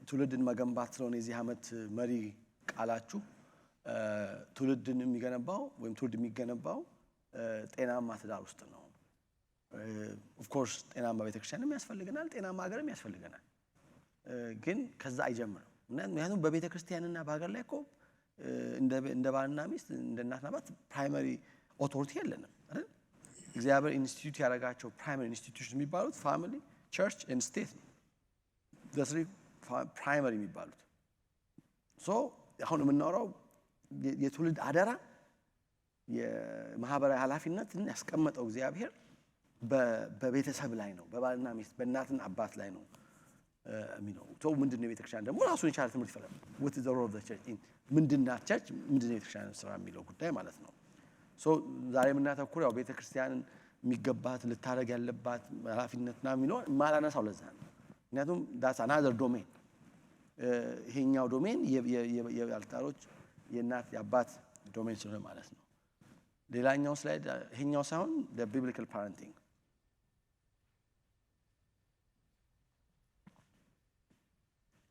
ትውልድን መገንባት ስለሆነ የዚህ ዓመት መሪ ቃላችሁ ትውልድን የሚገነባው ወይም ትውልድ የሚገነባው ጤናማ ትዳር ውስጥ ነው። ኦፍ ኮርስ ጤናማ ቤተክርስቲያንም ያስፈልገናል፣ ጤናማ ሀገርም ያስፈልገናል። ግን ከዛ አይጀምርም። ምክንያቱም በቤተክርስቲያንና በሀገር ላይ እኮ እንደ ባልና ሚስት እንደ እናትና አባት ፕራይመሪ ኦቶሪቲ የለንም አይደል? እግዚአብሔር ኢንስቲትዩት ያደረጋቸው ፕራይመሪ ኢንስቲትዩሽን የሚባሉት ፋሚሊ፣ ቸርች ኤንድ ስቴት ነው። ዘስሪ ፕራይመሪ የሚባሉት አሁን የምናወራው የትውልድ አደራ የማህበራዊ ኃላፊነትን ያስቀመጠው እግዚአብሔር በቤተሰብ ላይ ነው፣ በባልና ሚስት በእናትና አባት ላይ ነው የሚለው። ምንድነው ቤተክርስቲያን ደግሞ ራሱን የቻለ ትምህርት ይፈልጋል። what is the role of the church in ምንድነው ቸርች ምንድነው ቤተክርስቲያን ስራ የሚለው ጉዳይ ማለት ነው። ዛሬ የምናተኩረው ቤተክርስቲያንን የሚገባት ልታረግ ያለባት ኃላፊነትና የሚለው ማላነሳው ለዛ ነው። ምክንያቱም that's another domain ይሄኛው ዶሜን የአልታሮች የእናት የአባት ዶሜን ስለሆነ ማለት ነው። ሌላኛው ስላይድ ይሄኛው ሳይሆን the biblical parenting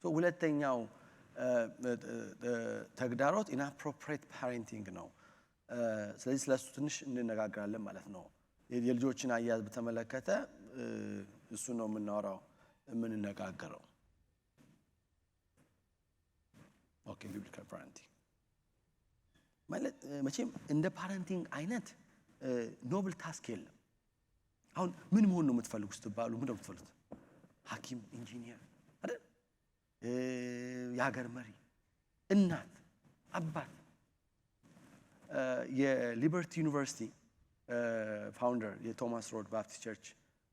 ሁለተኛው ተግዳሮት inappropriate parenting ነው። ስለዚህ ስለሱ ትንሽ እንነጋገራለን ማለት ነው። የልጆችን አያያዝ በተመለከተ እሱ ነው የምናወራው የምንነጋገረው። ኦኬ biblical parenting ማለት መቼም እንደ ፓረንቲንግ አይነት ኖብል ታስክ የለም። አሁን ምን መሆን ነው የምትፈልጉት ስትባሉ ምን ነው የምትፈልጉት? ሐኪም፣ ኢንጂነር አይደል? የሀገር መሪ፣ እናት፣ አባት። የሊበርቲ ዩኒቨርሲቲ ፋውንደር የቶማስ ሮድ ባፕቲስት ቸርች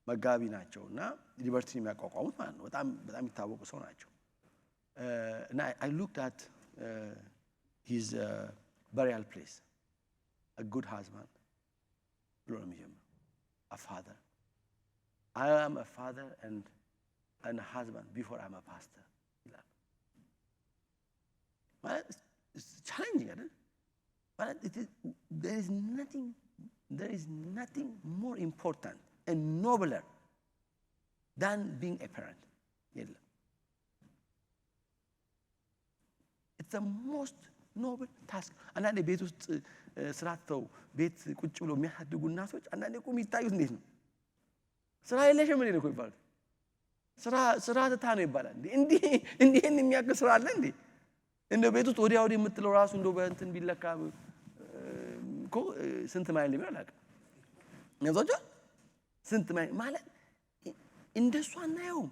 መጋቢ ናቸውና ሊበርቲን የሚያቋቋሙት ማለት ነው። በጣም የሚታወቁ ሰው ናቸው። እና I looked at his burial place, a good husband, a father. I am a father and a husband before I'm a pastor. But it's challenging, isn't it? But there is nothing more important and nobler than being a parent. It's the most noble task. አንዳንዴ ቤት ውስጥ ስራተው ቤት ቁጭ ብሎ የሚያሳድጉ እናቶች አንዳንዴ እኮ የሚታዩት እንዴት ነው? ስራ የለሽም እንዴ ነው ይባላል። ስራ ትታ ነው ይባላል። እንዴ የሚያክል ስራ አለ እንዴ? እንደ ቤት ውስጥ ወዲያ ወዲህ የምትለው ራሱ እንደው በእንትን ቢለካ እኮ ስንት ማይል ነው ያላቀ ነውጆ ስንት ማይል ማለት እንደሱ አናየውም።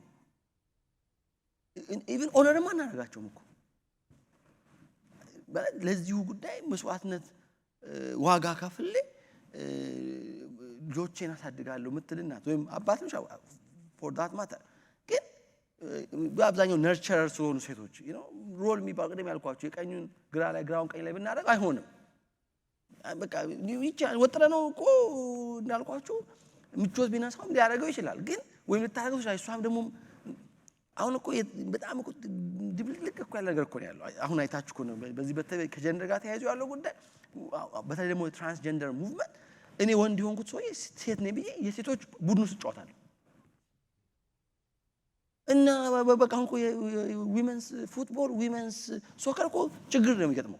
ኢቭን ኦነርማ እናደርጋቸውም እኮ ለዚሁ ጉዳይ መስዋዕትነት ዋጋ ከፍሌ ልጆቼን አሳድጋለሁ ምትልናት ወይም አባት ነው for that matter ግን በአብዛኛው ነርቸረር ስለሆኑ ሴቶች ሮል የሚባል ቅድም ያልኳቸው የቀኙን ግራ ላይ ግራውን ቀኝ ላይ ብናደርግ አይሆንም። በቃ ይቻል ወጥረ ነው እኮ እንዳልኳችሁ ምቾት ቢነሳውም ሊያደርገው ይችላል። ግን ወይም ልታደርገው ይችላል። እሷም ደግሞ አሁን እኮ በጣም እኮ ድብልቅልቅ እኮ ያለ ነገር እኮ ነው ያለው። አሁን አይታችሁ እኮ ነው በዚህ ከጀንደር ጋር ተያይዞ ያለው ጉዳይ። በተለይ ደግሞ ትራንስጀንደር ሙቭመንት እኔ ወንድ ሆንኩት ሰው ሴት ነኝ ብዬ የሴቶች ቡድን ውስጥ ጫወታለሁ እና በቃ አሁን እኮ ዊመንስ ፉትቦል ዊመንስ ሶከር እኮ ችግር ነው የሚገጥመው።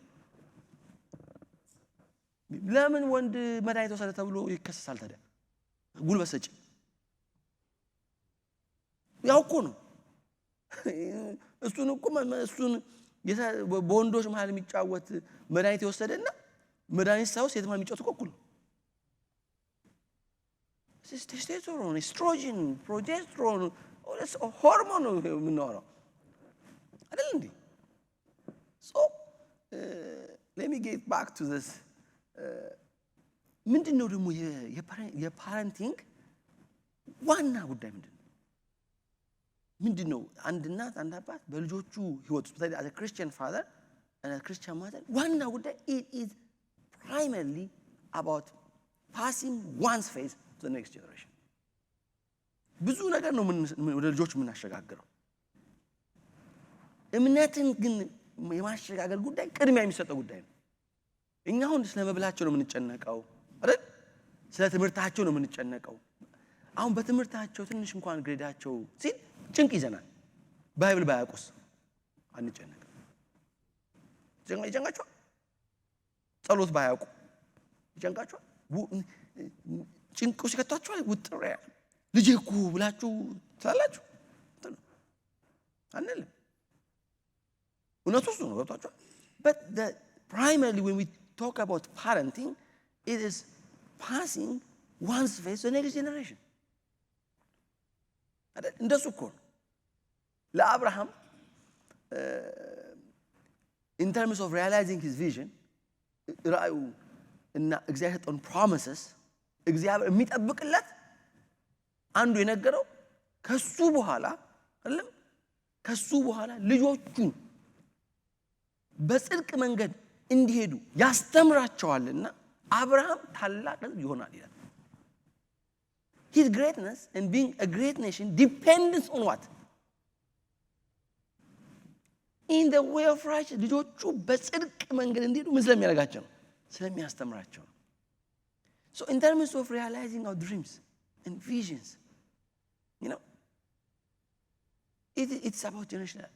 ለምን ወንድ መድኃኒት ወሰደ ተብሎ ይከሰሳል ታዲያ? ጉልበት ሰጪ ያው እኮ ነው። እሱን በወንዶች መሃል የሚጫወት መድኃኒት የወሰደና መድኃኒት ሳይወስድ ሴት መሃል የሚጫወት እኮ ነው። ቴስቶስቴሮን፣ ኤስትሮጂን፣ ፕሮጀስትሮን ሆርሞን ነው የምናወራው አይደል እንዴ? let me get back to this ምንድነው ደግሞ የፓረንቲንግ ዋና ጉዳይ ምንድነው? አንድ እናት አንድ አባት በልጆቹ ህይወት ውስጥ በተለይ as a Christian father and a Christian mother ዋና ጉዳይ it is primarily about passing one's faith to the next generation. ብዙ ነገር ነው ወደ ልጆች የምናሸጋግረው። እምነትን ግን የማሸጋገር ጉዳይ ቅድሚያ የሚሰጠው ጉዳይ ነው። እኛ አሁን ስለ መብላቸው ነው የምንጨነቀው አይደል? ስለ ትምህርታቸው ነው የምንጨነቀው። አሁን በትምህርታቸው ትንሽ እንኳን ግሬዳቸው ሲል ጭንቅ ይዘናል። ባይብል ባያውቁስ አንጨነቅ ይጨንቃቸዋል ጸሎት ባያውቁ ይጨንቃቸዋል ጭንቁ ሲከታቸዋል ውጥራ ልጄ እኮ ብላችሁ ታላችሁ አንልም እውነቱ እሱ ነው ገብቷቸዋል but primarily when we talk about parenting it is passing one's faith to the next generation እንደሱ እኮ ነው ለአብርሃም in terms of realizing his vision ራእዩ እና እግዚአብሔር on promises እግዚአብሔር የሚጠብቅለት አንዱ የነገረው ከሱ በኋላ አይደለም ከሱ በኋላ ልጆቹን በጽድቅ መንገድ እንዲሄዱ ያስተምራቸዋልና አብርሃም ታላቅ ይሆናል ይላል his greatness and being a great nation depends on what in the way of righteousness ልጆቹ በጽድቅ መንገድ እንዲሄዱ ምን ስለሚያደርጋቸው ነው ስለሚያስተምራቸው ነው so in terms of realizing our dreams and visions you know it's about generational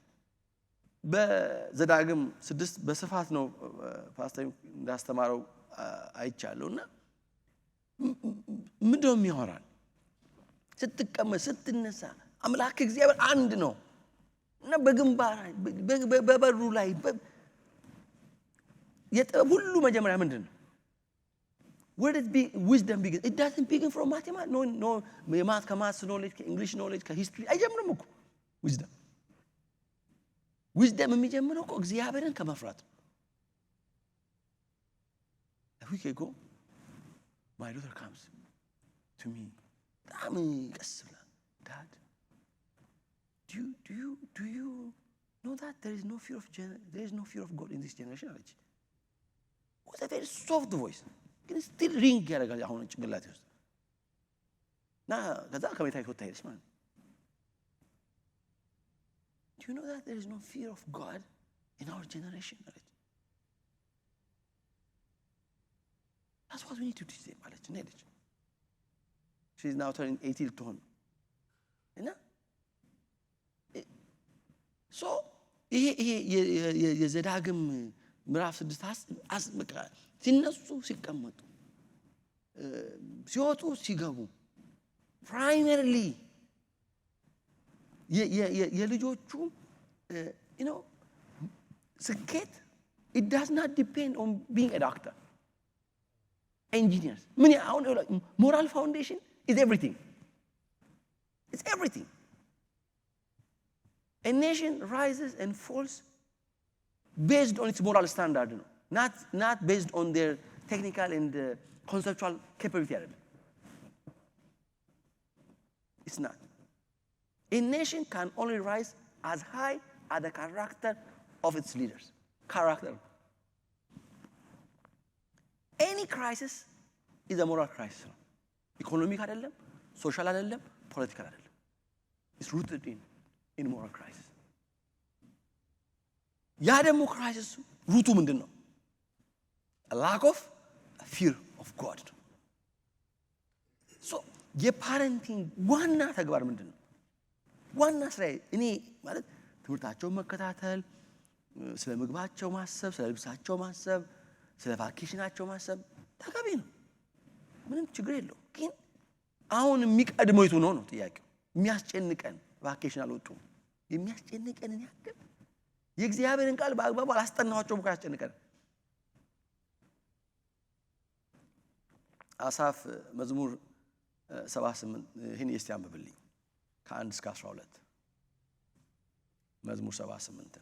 በዘዳግም 6 በስፋት ነው ፓስተር እንዳስተማረው አይቻለውና ምንድነው የሚያወራል ስትቀመጥ ስትነሳ አምላክ እግዚአብሔር አንድ ነው እና በግንባር በበሩ ላይ ሁሉ መጀመሪያ ምንድነው where did wisdom begin it doesn't begin from mathematics no mathematics knowledge english knowledge history አይጀምርም እኮ wisdom የሚጀምረው እኮ እግዚአብሔርን ከመፍራት a week ago my daughter comes to me በጣም ቀስ ብላ dad do you know that there is no fear of God in this generation አለች with a very soft voice ግን still ring ያደርጋል አሁን ጭንቅላቴ ውስጥ ና ከዛ ከቤት አይወጣ ሄደች ማለት do you know that there is no fear of God in our generation አለች that's what we need to teach them አለች እና ሄደች she is now turning 18 to him እና so ይሄ የዘዳግም ምዕራፍ 6 አስመቃ ሲነሱ ሲቀመጡ ሲወጡ ሲገቡ primarily የልጆቹ you know ስኬት it does not depend on being a doctor engineers ምን አሁን moral foundation is everything it's everything a nation rises and falls based on its moral standard no not based on their technical and conceptual capability it's not a nation can only rise as high as the character of its leaders character any crisis is a moral crisis economic አይደለም social አይደለም political አይደለም it's rooted in moral crisis ያ ደግሞ crisis ሩቱ ምንድነው a lack of a fear of God so የፓረንቲንግ ዋና ተግባር ምንድነው ዋና ስራዬ እኔ ማለት ትምህርታቸውን መከታተል ስለ ምግባቸው ማሰብ ስለ ልብሳቸው ማሰብ ስለ ቫኬሽናቸው ማሰብ ተገቢ ነው ምንም ችግር የለውም ግን አሁን የሚቀድመው የቱ ነው ጥያቄው የሚያስጨንቀን ቫኬሽን አልወጡም የሚያስጨንቀን ያክል የእግዚአብሔርን ቃል በአግባቡ አላስጠናዋቸውም እኮ ያስጨንቀን አሳፍ መዝሙር 78 ይሄን ያስተምብልኝ ከ1 እስከ 12 መዝሙር 78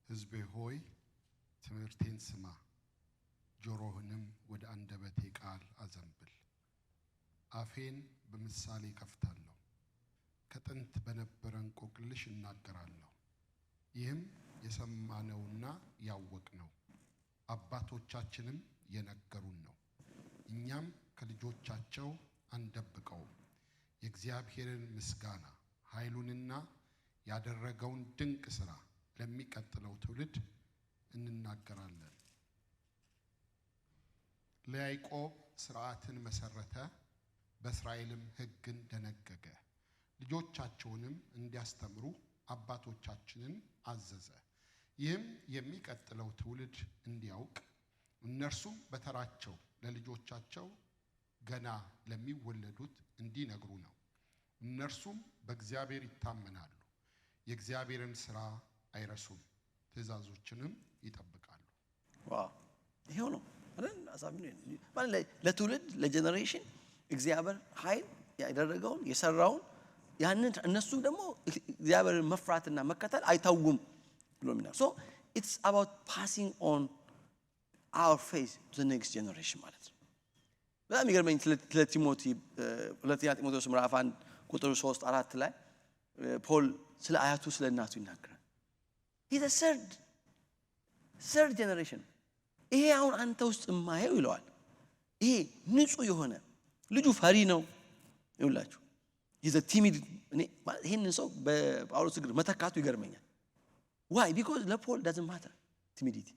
ሕዝቤ ሆይ ትምህርቴን ስማ ጆሮህንም ወደ አንደበቴ ቃል አዘንብል አፌን በምሳሌ ከፍታለሁ ከጥንት በነበረን ቆቅልሽ እናገራለሁ ይህም የሰማነውና ያወቅነው አባቶቻችንም የነገሩን ነው። እኛም ከልጆቻቸው አንደብቀውም። የእግዚአብሔርን ምስጋና ኃይሉንና ያደረገውን ድንቅ ሥራ ለሚቀጥለው ትውልድ እንናገራለን። ለያዕቆብ ሥርዓትን መሰረተ፣ በእስራኤልም ሕግን ደነገገ። ልጆቻቸውንም እንዲያስተምሩ አባቶቻችንን አዘዘ። ይህም የሚቀጥለው ትውልድ እንዲያውቅ እነርሱም በተራቸው ለልጆቻቸው ገና ለሚወለዱት እንዲነግሩ ነው። እነርሱም በእግዚአብሔር ይታመናሉ፣ የእግዚአብሔርን ሥራ አይረሱም፣ ትእዛዞችንም ይጠብቃሉ። ዋው! ይሄው ነው አይደል? ማለት ለትውልድ ለጄኔሬሽን እግዚአብሔር ኃይል ያደረገውን የሰራውን ያንን እነሱ ደግሞ እግዚአብሔርን መፍራትና መከተል አይታውም ብሎ የሚናገር so it's about passing on our faith to the next generation ማለት ነው። በጣም ይገርመኝ ለቲሞቲ ሁለተኛ ጢሞቴዎስ ምዕራፍ 1 ቁጥር 3-4 ላይ ፖል ስለ አያቱ ስለ እናቱ ይናገራል። he's a third generation። ይሄ አሁን አንተ ውስጥ የማየው ይለዋል። ይሄ ንጹህ የሆነ ልጁ ፈሪ ነው ይውላችሁ he's a timid ይሄንን ሰው በጳውሎስ እግር መተካቱ ይገርመኛል። why? because ለፖል doesn't matter timidity።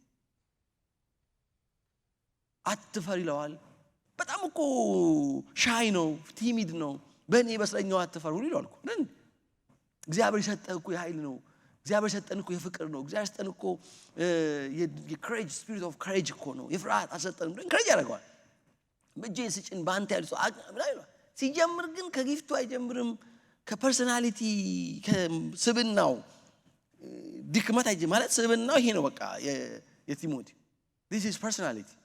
አትፈሪ ይለዋል። በጣም እኮ ሻይ ነው ቲሚድ ነው። በእኔ በስለኛው አትፈሩ ይለዋል እኮ ነን። እግዚአብሔር የሰጠህ እኮ የኃይል ነው። እግዚአብሔር የሰጠን እኮ የፍቅር ነው። እግዚአብሔር የሰጠን እኮ የክሬጅ ስፒሪት ኦፍ ክሬጅ እኮ ነው። የፍርሃት አሰጠን ብሎ ክሬጅ ያደርገዋል። በእጄን ስጭን በአንተ ያሉ ሰው ይላል። ሲጀምር ግን ከጊፍቱ አይጀምርም። ከፐርሰናሊቲ ከስብናው ድክመት አይጀምርም። ማለት ስብናው ይሄ ነው በቃ የቲሞቲ this is personality።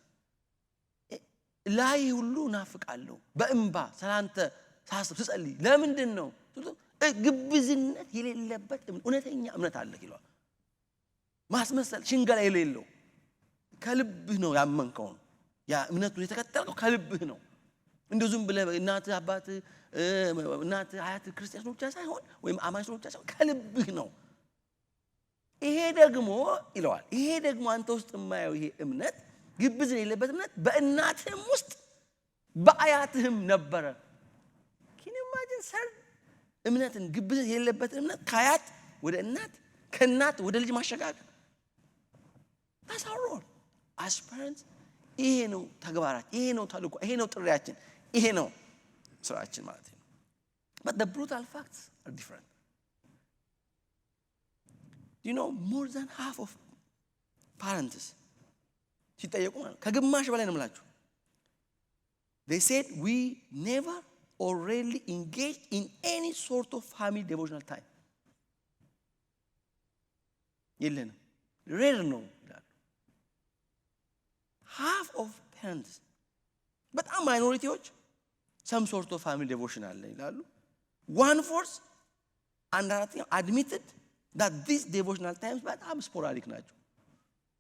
ላይ ሁሉ ናፍቃለሁ በእንባ ሰላንተ ሳስብ ስጸልይ ለምንድን ነው ግብዝነት የሌለበት እውነተኛ እምነት አለ ይላል። ማስመሰል ሽንገላ የሌለው ከልብህ ነው ያመንከው ነው ያ እምነቱን የተከተልከው ከልብህ ነው። እንደው ዝም ብለህ እናት አባት እናት አያት ክርስቲያኖች ብቻ ሳይሆን ወይም አማኞች ብቻ ሳይሆን ከልብህ ነው። ይሄ ደግሞ ይለዋል ይሄ ደግሞ አንተ ውስጥ የማየው ይሄ እምነት ግብዝ የሌለበት እምነት በእናትህም ውስጥ በአያትህም ነበረ። can you imagine sir እምነትን ግብዝ የሌለበት እምነት ከአያት ወደ እናት ከእናት ወደ ልጅ ማሸጋገር that's our role as parents። ይሄ ነው ተግባራችን፣ ይሄ ነው ተልእኮ፣ ይሄ ነው ጥሪያችን፣ ይሄ ነው ስራችን ማለት ነው። but the brutal facts are different። you know more than half of parents ሲጠየቁ ከግማሽ በላይ ነው የምላችሁ they said we never or rarely engaged in any sort of family devotional time። የለንም rare ነው ይላሉ። half of parents በጣም ማይኖሪቲዎች some sort of family devotion አለ ይላሉ። 1/4 and admitted that these devotional times በጣም ስፖራዲክ ናቸው።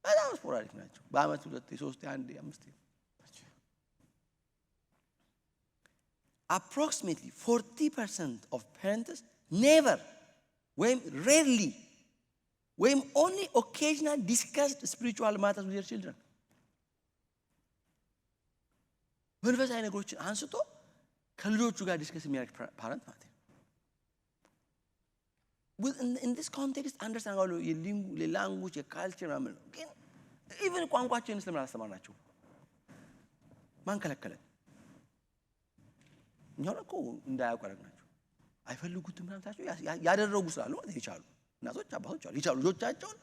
በጣም ስፖራዲክ ናቸው። በአመት 2 3 1 5 approximately 40% of parents never when rarely when only occasionally discussed spiritual matters with their children። መንፈሳዊ ነገሮችን አንስቶ ከልጆቹ ጋር ዲስከስ የሚያደርግ ፓረንት ማለት ነው። in this context understand how the language the culture ማለት ነው። ግን even ቋንቋችንን ስለምን አስተማርናቸው ማን ከለከለን? እኛው እኮ እንዳያውቁ አደረግናቸው። አይፈልጉትም ምናምታቸው ያደረጉ ስላሉ ማለት ይቻሉ እናቶች አባቶች አሉ ይቻሉ ልጆቻቸውን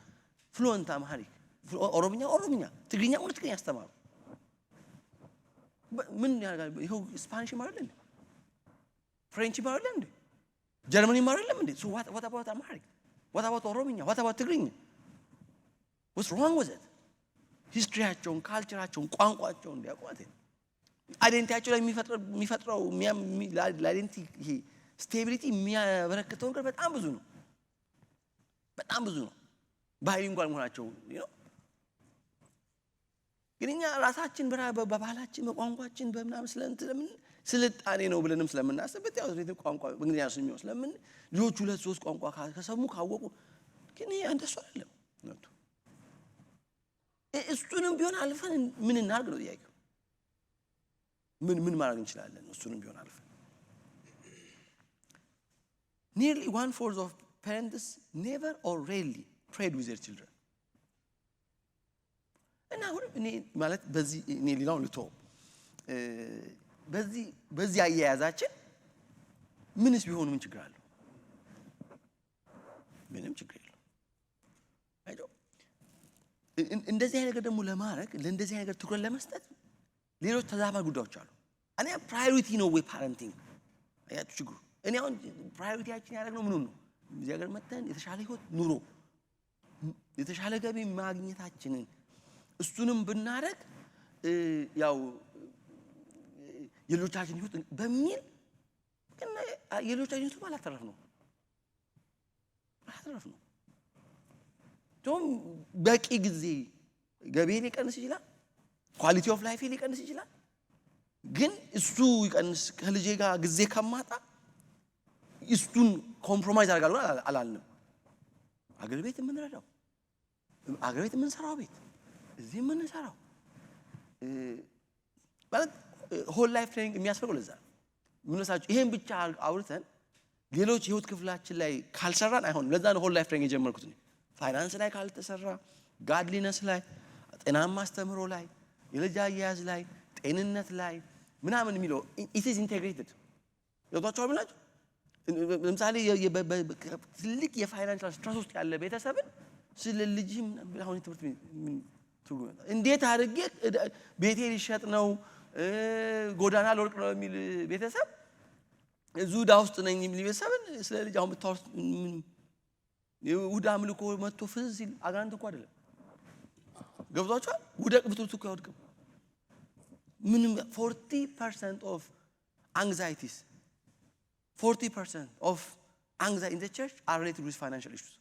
ፍሉዌንት አማሪክ ኦሮምኛ ትግርኛ ትግርኛ ያስተማሩ ምን ያደርጋል? ይሄው ስፓኒሽ ማለት እንዴ ፍሬንች ማለት እንዴ ጀርመኒ ማለት እንዴ so what about Amharic? what about ኦሮምኛ? what about ትግርኛ? what's wrong with it? ሂስትሪያቸውን ካልቸራቸውን ቋንቋቸውን እንዲያውቁት አይደንቲቲያቸው ላይ የሚፈጥረው ለአይደንቲቲ ይሄ ስቴቢሊቲ የሚያበረክተው ነገር በጣም ብዙ ነው። ባይሊንጓል መሆናቸው ነው። ግን እኛ ራሳችን በባህላችን በቋንቋችን በምናምን ስለምን ስልጣኔ ነው ብለንም ስለምናስብበት ያው ቤት ቋንቋ በእንግሊዝኛ ስለምን ልጆች 2-3 ቋንቋ ከሰሙ ካወቁ ግን ይሄ እንደሱ አይደለም። እውነቱ እሱንም ቢሆን አልፈን ምን እናድርግ ነው ጥያቄው። ምን ማድረግ እንችላለን? እሱንም ቢሆን አልፈን nearly 1/4 of parents never or rarely prayed with their children. እና አሁን እኔ ማለት በዚህ እኔ ሌላውን ልተው በዚህ አያያዛችን ምንስ ቢሆን ምን ችግር አለው? ምንም ችግር የለውም። አይደው እንደዚህ አይነት ነገር ደግሞ ለማድረግ ለእንደዚህ አይነት ነገር ትኩረት ለመስጠት ሌሎች ተዛማጅ ጉዳዮች አሉ። እኔ ፕራዮሪቲ ነው ወይ ፓረንቲንግ አያችሁ ችግሩ። እኔ አሁን ፕራዮሪቲያችን ያደረግነው ምኑን ነው? እዚህ ሀገር መተን የተሻለ ህይወት ኑሮ የተሻለ ገቢ ማግኘታችንን እሱንም ብናረግ ያው የልጆቻችን ህይወት በሚል ግን የልጆቻችን ህይወት ማላተረፍ ነው ቶም በቂ ጊዜ ገቢ ሊቀንስ ይችላል፣ ኳሊቲ ኦፍ ላይፍ ሊቀንስ ይችላል። ግን እሱ ይቀንስ ከልጄ ጋር ጊዜ ከማጣ እሱን ኮምፕሮማይዝ አድርጋለሁ አላልንም። አገር ቤት የምንረዳው አገር ቤት የምንሰራው ቤት እዚህ የምንሰራው ማለት ሆል ላይፍ ትሬኒንግ የሚያስፈልገው ለዛ ምን መሳችሁ ይሄን ብቻ አውርተን ሌሎች ህይወት ክፍላችን ላይ ካልሰራን አይሆንም። ለዛ ነው ሆል ላይፍ ትሬኒንግ የጀመርኩት ነው። ፋይናንስ ላይ ካልተሰራ፣ ጋድሊነስ ላይ፣ ጤናማ አስተምሮ ላይ፣ የልጅ አያያዝ ላይ፣ ጤንነት ላይ ምናምን የሚለው it is integrated ያውጣቸው ብላችሁ ለምሳሌ ትልቅ የፋይናንሻል ስትረስ ውስጥ ያለ ቤተሰብን ስለ ልጅም አሁን ትምህርት ትርጉም እንዴት አድርጌ ቤቴ ሊሸጥ ነው ጎዳና ልወርቅ ነው የሚል ቤተሰብ ዙዳ ውስጥ ነኝ የሚል ቤተሰብን ስለ ልጅ አሁን ብታወርስ ውዳ አምልኮ መጥቶ ፍዝ ሲል አጋንንት እኮ አይደለም ገብቷችኋል። ውደቅ ብትሉት እኮ አይወድቅም። ምንም 40% of anxieties 40% of anxiety in the church are related with financial issues.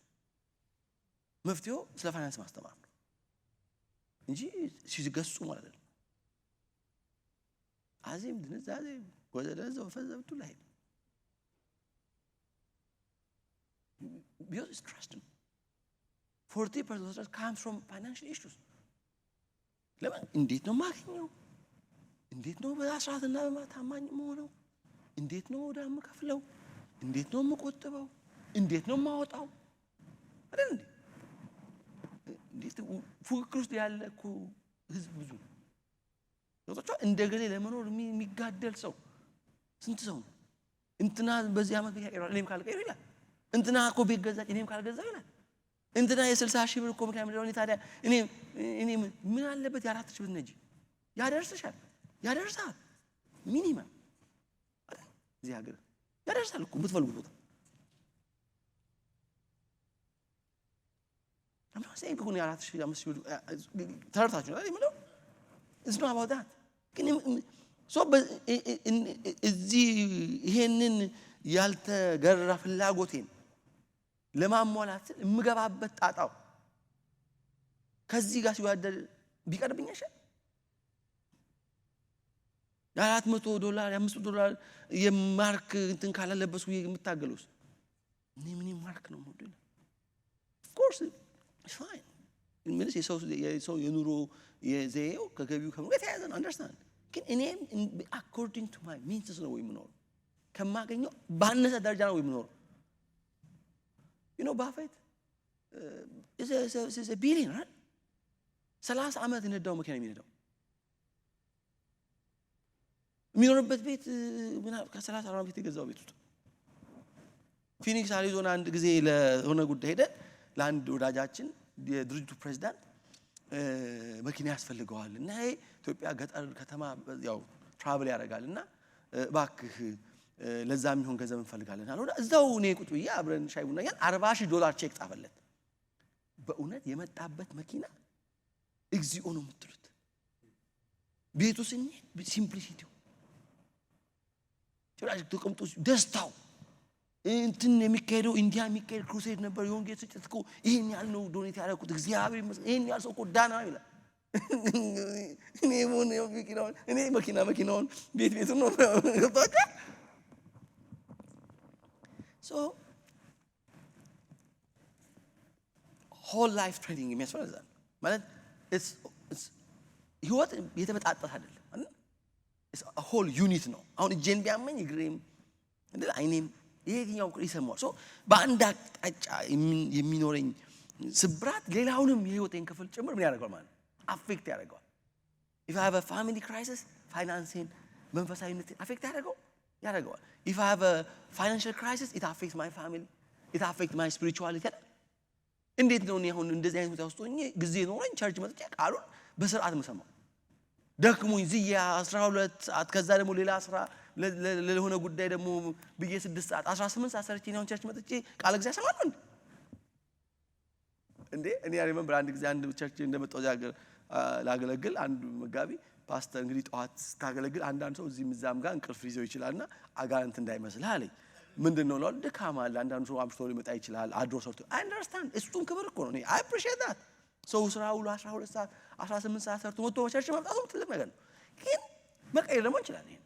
መፍትሄው ስለ ፋይናንስ ማስተማር ነው እንጂ ሲገሱ ማለት ነው። አዚም ድንዛዜ ወደዛው ፈዘብቱ ላይ because it's trust. 40% of stress comes from financial issues. ለምን እንዴት ነው ማገኘው? እንዴት ነው በአስራትና በታማኝ መሆነው? እንዴት ነው ወደ አመከፍለው? እንዴት ነው መቆጠበው? እንዴት ነው ማወጣው? አይደል እንዴ? እንዴት ፉክክር ውስጥ ያለ እኮ ህዝብ ብዙ ነው። እንደገሌ ለመኖር የሚጋደል ሰው ስንት ሰው ነው? እንትና በዚህ አመት ቢቀር እኔም ካልቀር ይላል። እንትና እኮ ቤት ገዛች እኔም ካልገዛው ይላል። እንትና የ60,000 ብር እኮ ምክንያት ነው ታዲያ እኔ ምን አለበት የ4 ሺህ ብር ነጂ ያደርስሻል ያደርሳል ሚኒመም አይደል? እዚህ ሀገር ያደርሳል እኮ ብትፈልጉት ቦታ አማራጭ ይሁን የ4 ሺህ 5 ሺህ ተርታችሁ አይደል የምለው it's not about that ግን እዚህ ይሄንን ያልተገራ ፍላጎቴን ለማሟላት የምገባበት ጣጣው ከዚህ ጋር ሲዋደል ቢቀርብኝ አይሻል? $400 $500 የማርክ እንትን ካላለበሱ የምታገሉስ ምን ማርክ ነው ሞዴል of course it's fine ምንስ የሰው የኑሮ የዘየው ከገቢው ከመገት ያዘን understand ግን እኔም according to my means ነው የምኖር ከማገኘው ባነሰ ደረጃ ነው የምኖር ባፌት is a billionaire 30 ዓመት እንደዳው መኪና የሚነዳው የሚኖርበት ቤት ከ30 40 ቤት የገዛው ቤት ውስጥ ፊኒክስ አሪዞና አንድ ጊዜ ለሆነ ጉዳይ ሄደ ለአንድ ወዳጃችን የድርጅቱ ፕሬዝዳንት መኪና ያስፈልገዋል እና ኢትዮጵያ ገጠር ከተማ ያው ትራቨል ያደርጋልና ባክህ ለዛም ይሁን ገንዘብ እንፈልጋለን አለ። እዛው እኔ ቁጭ ብዬ አብረን ሻይ ቡና ያን $40,000 ቼክ ጻፈለት። በእውነት የመጣበት መኪና እግዚኦ ነው የምትሉት። ቤቱ ሲምፕሊሲቲው ጭራሽ ተቀምጦ ደስታው እንትን የሚካሄደው ኢንዲያ የሚካሄድ ክሩሴድ ነበር። የወንጌል ስርጭት እኮ ይሄን ያህል ነው ዶኔት ያደረኩት እግዚአብሔር ይመስገን ይሄን ያህል ሰው እኮ ዳና ይላል። እኔ መኪናውን ቤት ነው ገባታ so whole life training የሚያስፈልጋል ማለት it's ህይወት የተበጣጠሰ አይደለም አይደል it's a whole unit ነው አሁን እጄን ቢያመኝ እግሬም እንደ አይኔም ይሄኛው ይሰማል ሶ በአንድ አቅጣጫ የሚኖረኝ ስብራት ሌላውንም የህይወቴን ክፍል ጭምር ምን ያደርጋል ማለት አፌክት ያደርጋል if I have a family crisis ፋይናንሴን መንፈሳዊነትን አፌክት ያደርጋል if I have a financial crisis it affects my family it affects my spirituality እንዴት ነው አሁን እንደዚህ አይነት ውስጥ ሆኜ ጊዜ ኖረኝ ቸርች መጥቼ ቃሉን በስርዓት መሰማው ደክሞኝ ዝያ 12 ሰዓት ከዛ ደግሞ ሌላ ስራ ለሆነ ጉዳይ ደግሞ ብዬ 6 ሰዓት 18 ሰዓት ሰርቼ ነው ቸርች መጥቼ ቃል እግዚአብሔር ሰማለሁ እንዴ እኔ ሪሜምበር አንድ ጊዜ አንድ ቸርች እንደመጣው ዛገር ላገለግል አንድ መጋቢ ፓስተር እንግዲህ ጧት ታገለግል አንዳንድ ሰው እዚህ ምዛም ጋር እንቅልፍ ይዘው ይችላልና አጋንንት እንዳይመስልህ አለኝ ምንድነው ነው ድካም አለ አንዳንድ ሰው አምሽቶ ሊመጣ ይችላል አድሮ ሰርቶ I understand እሱን ክብር እኮ ነው እኔ I appreciate that ሰው ስራው 12 ሰዓት 18 ሰዓት ሰርቶ ወጥቶ ቸርች መምጣቱ ትልቅ ነገር ነው ግን መቀየር ደግሞ ይችላል ይሄን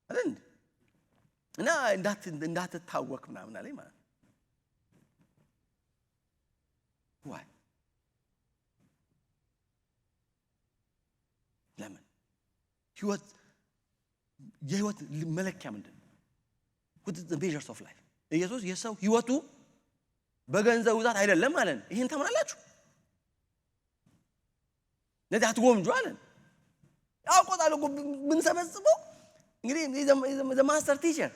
አይደል እና እንዳትታወክ ምናምን አለኝ ማለት why ለምን የህይወት መለኪያ ምንድነው what is the measures of life ኢየሱስ የሰው ህይወቱ በገንዘብ ብዛት አይደለም ማለት ነው ይሄን ተማራላችሁ ለዚህ አትጎምጁ አለን አውቆታል እኮ ምን ሰበስበው እንግዲህ ማስተር ቲቸር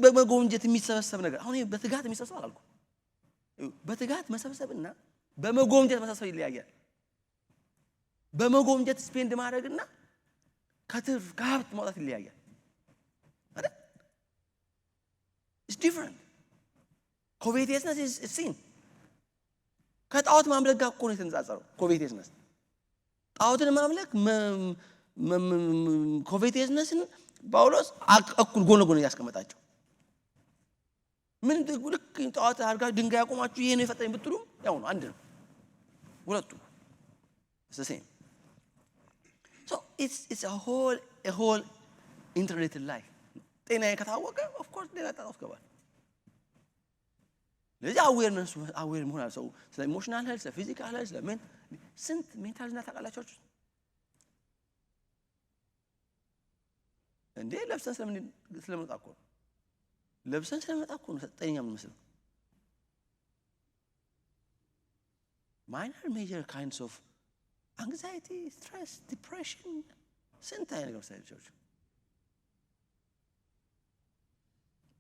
በመጎምጀት የሚሰበሰብ ነገር አሁን በትጋት የሚሰበሰብ አላልኩ በትጋት መሰብሰብና በመጎምጀት መሰብሰብ ይለያያል በመጎምጀት ስፔንድ ማድረግና ከትርፍ ከሀብት ማውጣት ይለያያል አይደል it's different covetousness is sin ከጣዖት ማምለክ ጋር እኮ ነው የተነጻጸረው covetousness ጣዖትን ማምለክ covetousnessን ጳውሎስ እኩል ጎን ለጎን ያስቀመጣቸው ምን ልክ ጣዖት አድርጋ ድንጋይ ያቆማችሁ ይሄ ነው የፈጠረኝ ብትሉ ያው ነው አንድ ነው ሁለቱ it's the same so it's a whole integrated life ጤናዬ ከታወቀ of course ሌላ ጣጣ ውስጥ ገባል ለዚህ አዌር መሆን አለሰው ስለ ኢሞሽናል ሄልዝ ስለ ፊዚካል ሄልዝ ለምን ስንት ሜንታል እና ታውቃላችሁ እንዴ ለብሰን ስለመጣ እኮ ለብሰን ስለመጣ እኮ ነው ሰጠኛ ምን መስለው minor major kinds of anxiety stress depression ስንት አይነት ነገር ሳይሆን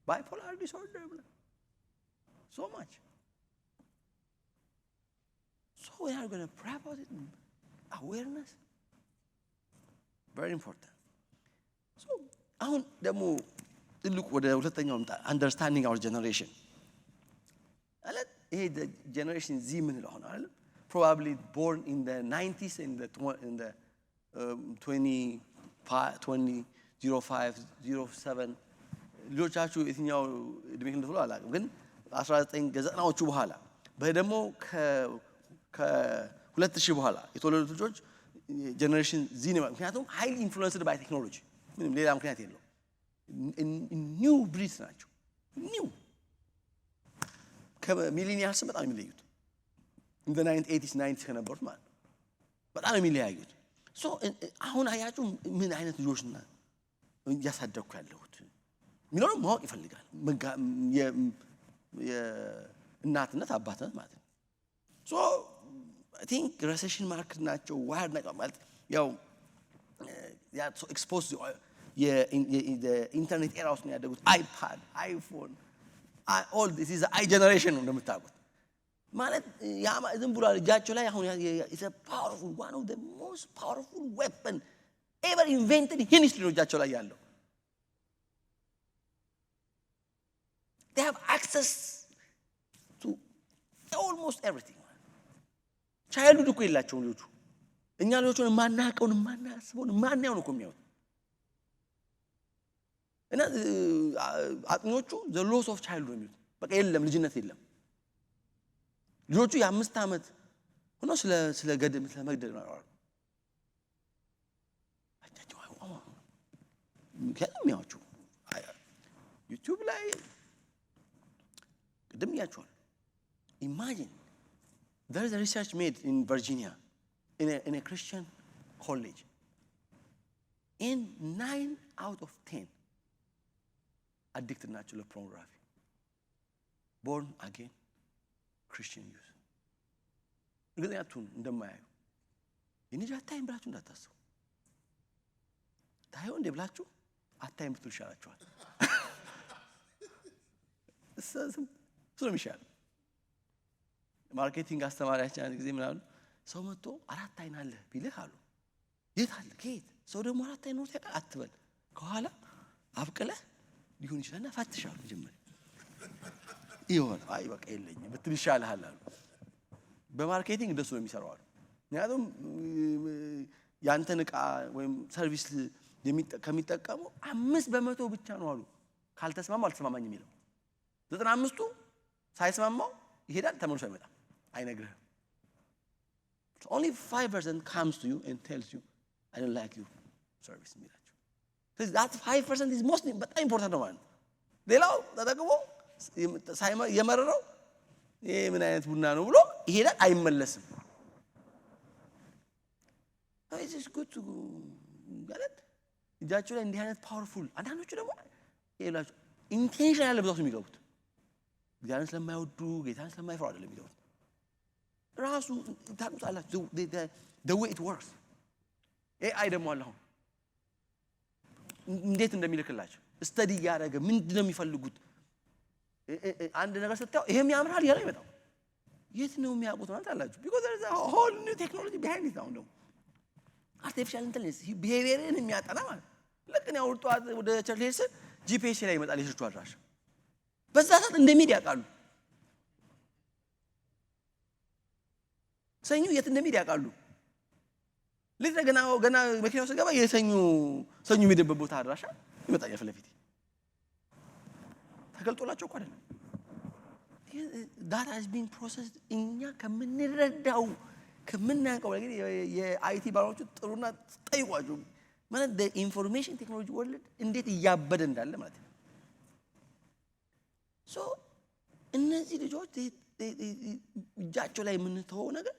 bipolar disorder so much so we are going to pray about it awareness very important so አሁን ደግሞ ትልቁ ወደ ሁለተኛው understanding our generation አለት ይሄ generation Z ምን ነው አይደል probably born in the 90s in the 2005 ልጆቻችሁ የትኛው እድሜ እንደሆነ አላውቅም ግን 1990ዎቹ በኋላ በደሞ ከ2000 በኋላ የተወለዱት ልጆች ጀነሬሽን ዚ ነው ምክንያቱም highly influenced by technology ምንም ሌላ ምክንያት የለው ኒው ብሪድስ ናቸው ኒው ከሚሊኒያልስ በጣም የሚለዩት in the 1980s 90s ከነበሩት ማለት በጣም የሚለያዩት so አሁን አያችሁ ምን አይነት ልጆች ነው ያሳደግኩ ያለሁት ሚኖር ማወቅ ይፈልጋል የእናትነት አባትነት ማለት ነው so I think recession market ናቸው ዋርድ ናቸው ማለት ያው ያ so exposed the internet era ውስጥ ነው ያደጉት iPad iPhone all this is a generation ነው እንደምታውቁት ማለት ያ ዝም ብሎ ልጃቸው ላይ አሁን is a powerful one of the most powerful weapon ever invented in history ልጃቸው ላይ ያለው they have access to almost everything childhood እኮ የላቸውም ልጆቹ እኛ ልጆቹን ማናቀውን ማናስበውን ማናየውን እኮ የሚያዩት እና አጥኞቹ the loss of childhood ነው የሚሉት በቃ የለም ልጅነት የለም ልጆቹ የ5 አመት ሆኖ ስለ ገደም ስለ መግደል ነው አጫጭው ከለም ያውቹ ዩቲዩብ ላይ ቅድም ያቻል imagine, there is a research made in Virginia, in a Christian college. In 9 out of 10 addicted ናቸው ለpornography. Born again Christian youth. እርግጠኛ አትሁኑ እንደማያዩ። የኔ አታይም ብላችሁ እንዳታስቡ። ታየው እንደ ብላችሁ አታይም ብትሉ ይሻላችኋል። ስለሚሻል ማርኬቲንግ አስተማሪያችን አንድ ጊዜ ምናምን ሰው መጥቶ 4 አይን አለ ቢልህ አሉ። የት አለ? ከየት? ሰው ደግሞ 4 አይን ነው አትበል። ከኋላ አብቅለህ ሊሆን ይችላልና ፈትሻለሁ መጀመሪያ ይሆን አይ በቃ የለኝም ብትል ይሻልሃል አሉ። በማርኬቲንግ እንደሱ ነው የሚሰራው አሉ። ምክንያቱም ያንተን ዕቃ ወይም ሰርቪስ ከሚጠቀሙ 5% ብቻ ነው አሉ ካልተስማማው አልተስማማኝም የሚለው 95ቱ ሳይስማማው ይሄዳል ተመልሶ አይመጣም አይነግርህም። Only 5% comes to you and tells you I don't like your service የሚላቸው። ስለዚህ that 5% is most በጣም ኢምፖርታንት ነው ማለት ነው። ሌላው ተጠቅሞ የመረረው ይሄ ምን አይነት ቡና ነው ብሎ ይሄዳል አይመለስም። It is good to ማለት እጃቸው ላይ እንዲህ አይነት ፓወርፉል አንዳንዶቹ ደግሞ ይላችሁ ኢንቴንሽናል ብለው የሚገቡት ጌታን ስለማይወዱ ጌታን ስለማይፈሩ አይደለም የሚገቡት። ራሱ ታውቁታላችሁ the way it works AI ደግሞ አለ አሁን እንዴት እንደሚልክላችሁ ስተዲ ያደረገ ምንድነው የሚፈልጉት አንድ ነገር ስታው ይሄም ያምራል ያለ ይመጣው የት ነው የሚያውቁት ማለት አላችሁ because there is a whole new technology behind it now ነው artificial intelligence behaviorን የሚያጠና ማለት ልክ ነው ወርጧት ወደ ቸርች GPS ላይ ይመጣል የቸርቹ አድራሻ በዛ ሰዓት እንደሚዲያ ያውቃሉ ሰኞ የት እንደሚዲያ ያውቃሉ ልክ ገና መኪናው ሲገባ የሰኞ የሚደበት ቦታ አድራሻ ይመጣል ያፈለፊት ተገልጦላቸው እኮ አይደለም that has been processed እኛ ከምንረዳው ከምናውቀው ነገር የአይቲ ባለሙያዎቹ ጥሩና ጠይቋቸው ማለት the information technology world እንዴት እያበደ እንዳለ ማለት ነው። so እነዚህ ልጆች እጃቸው ላይ የምንተወው ነገር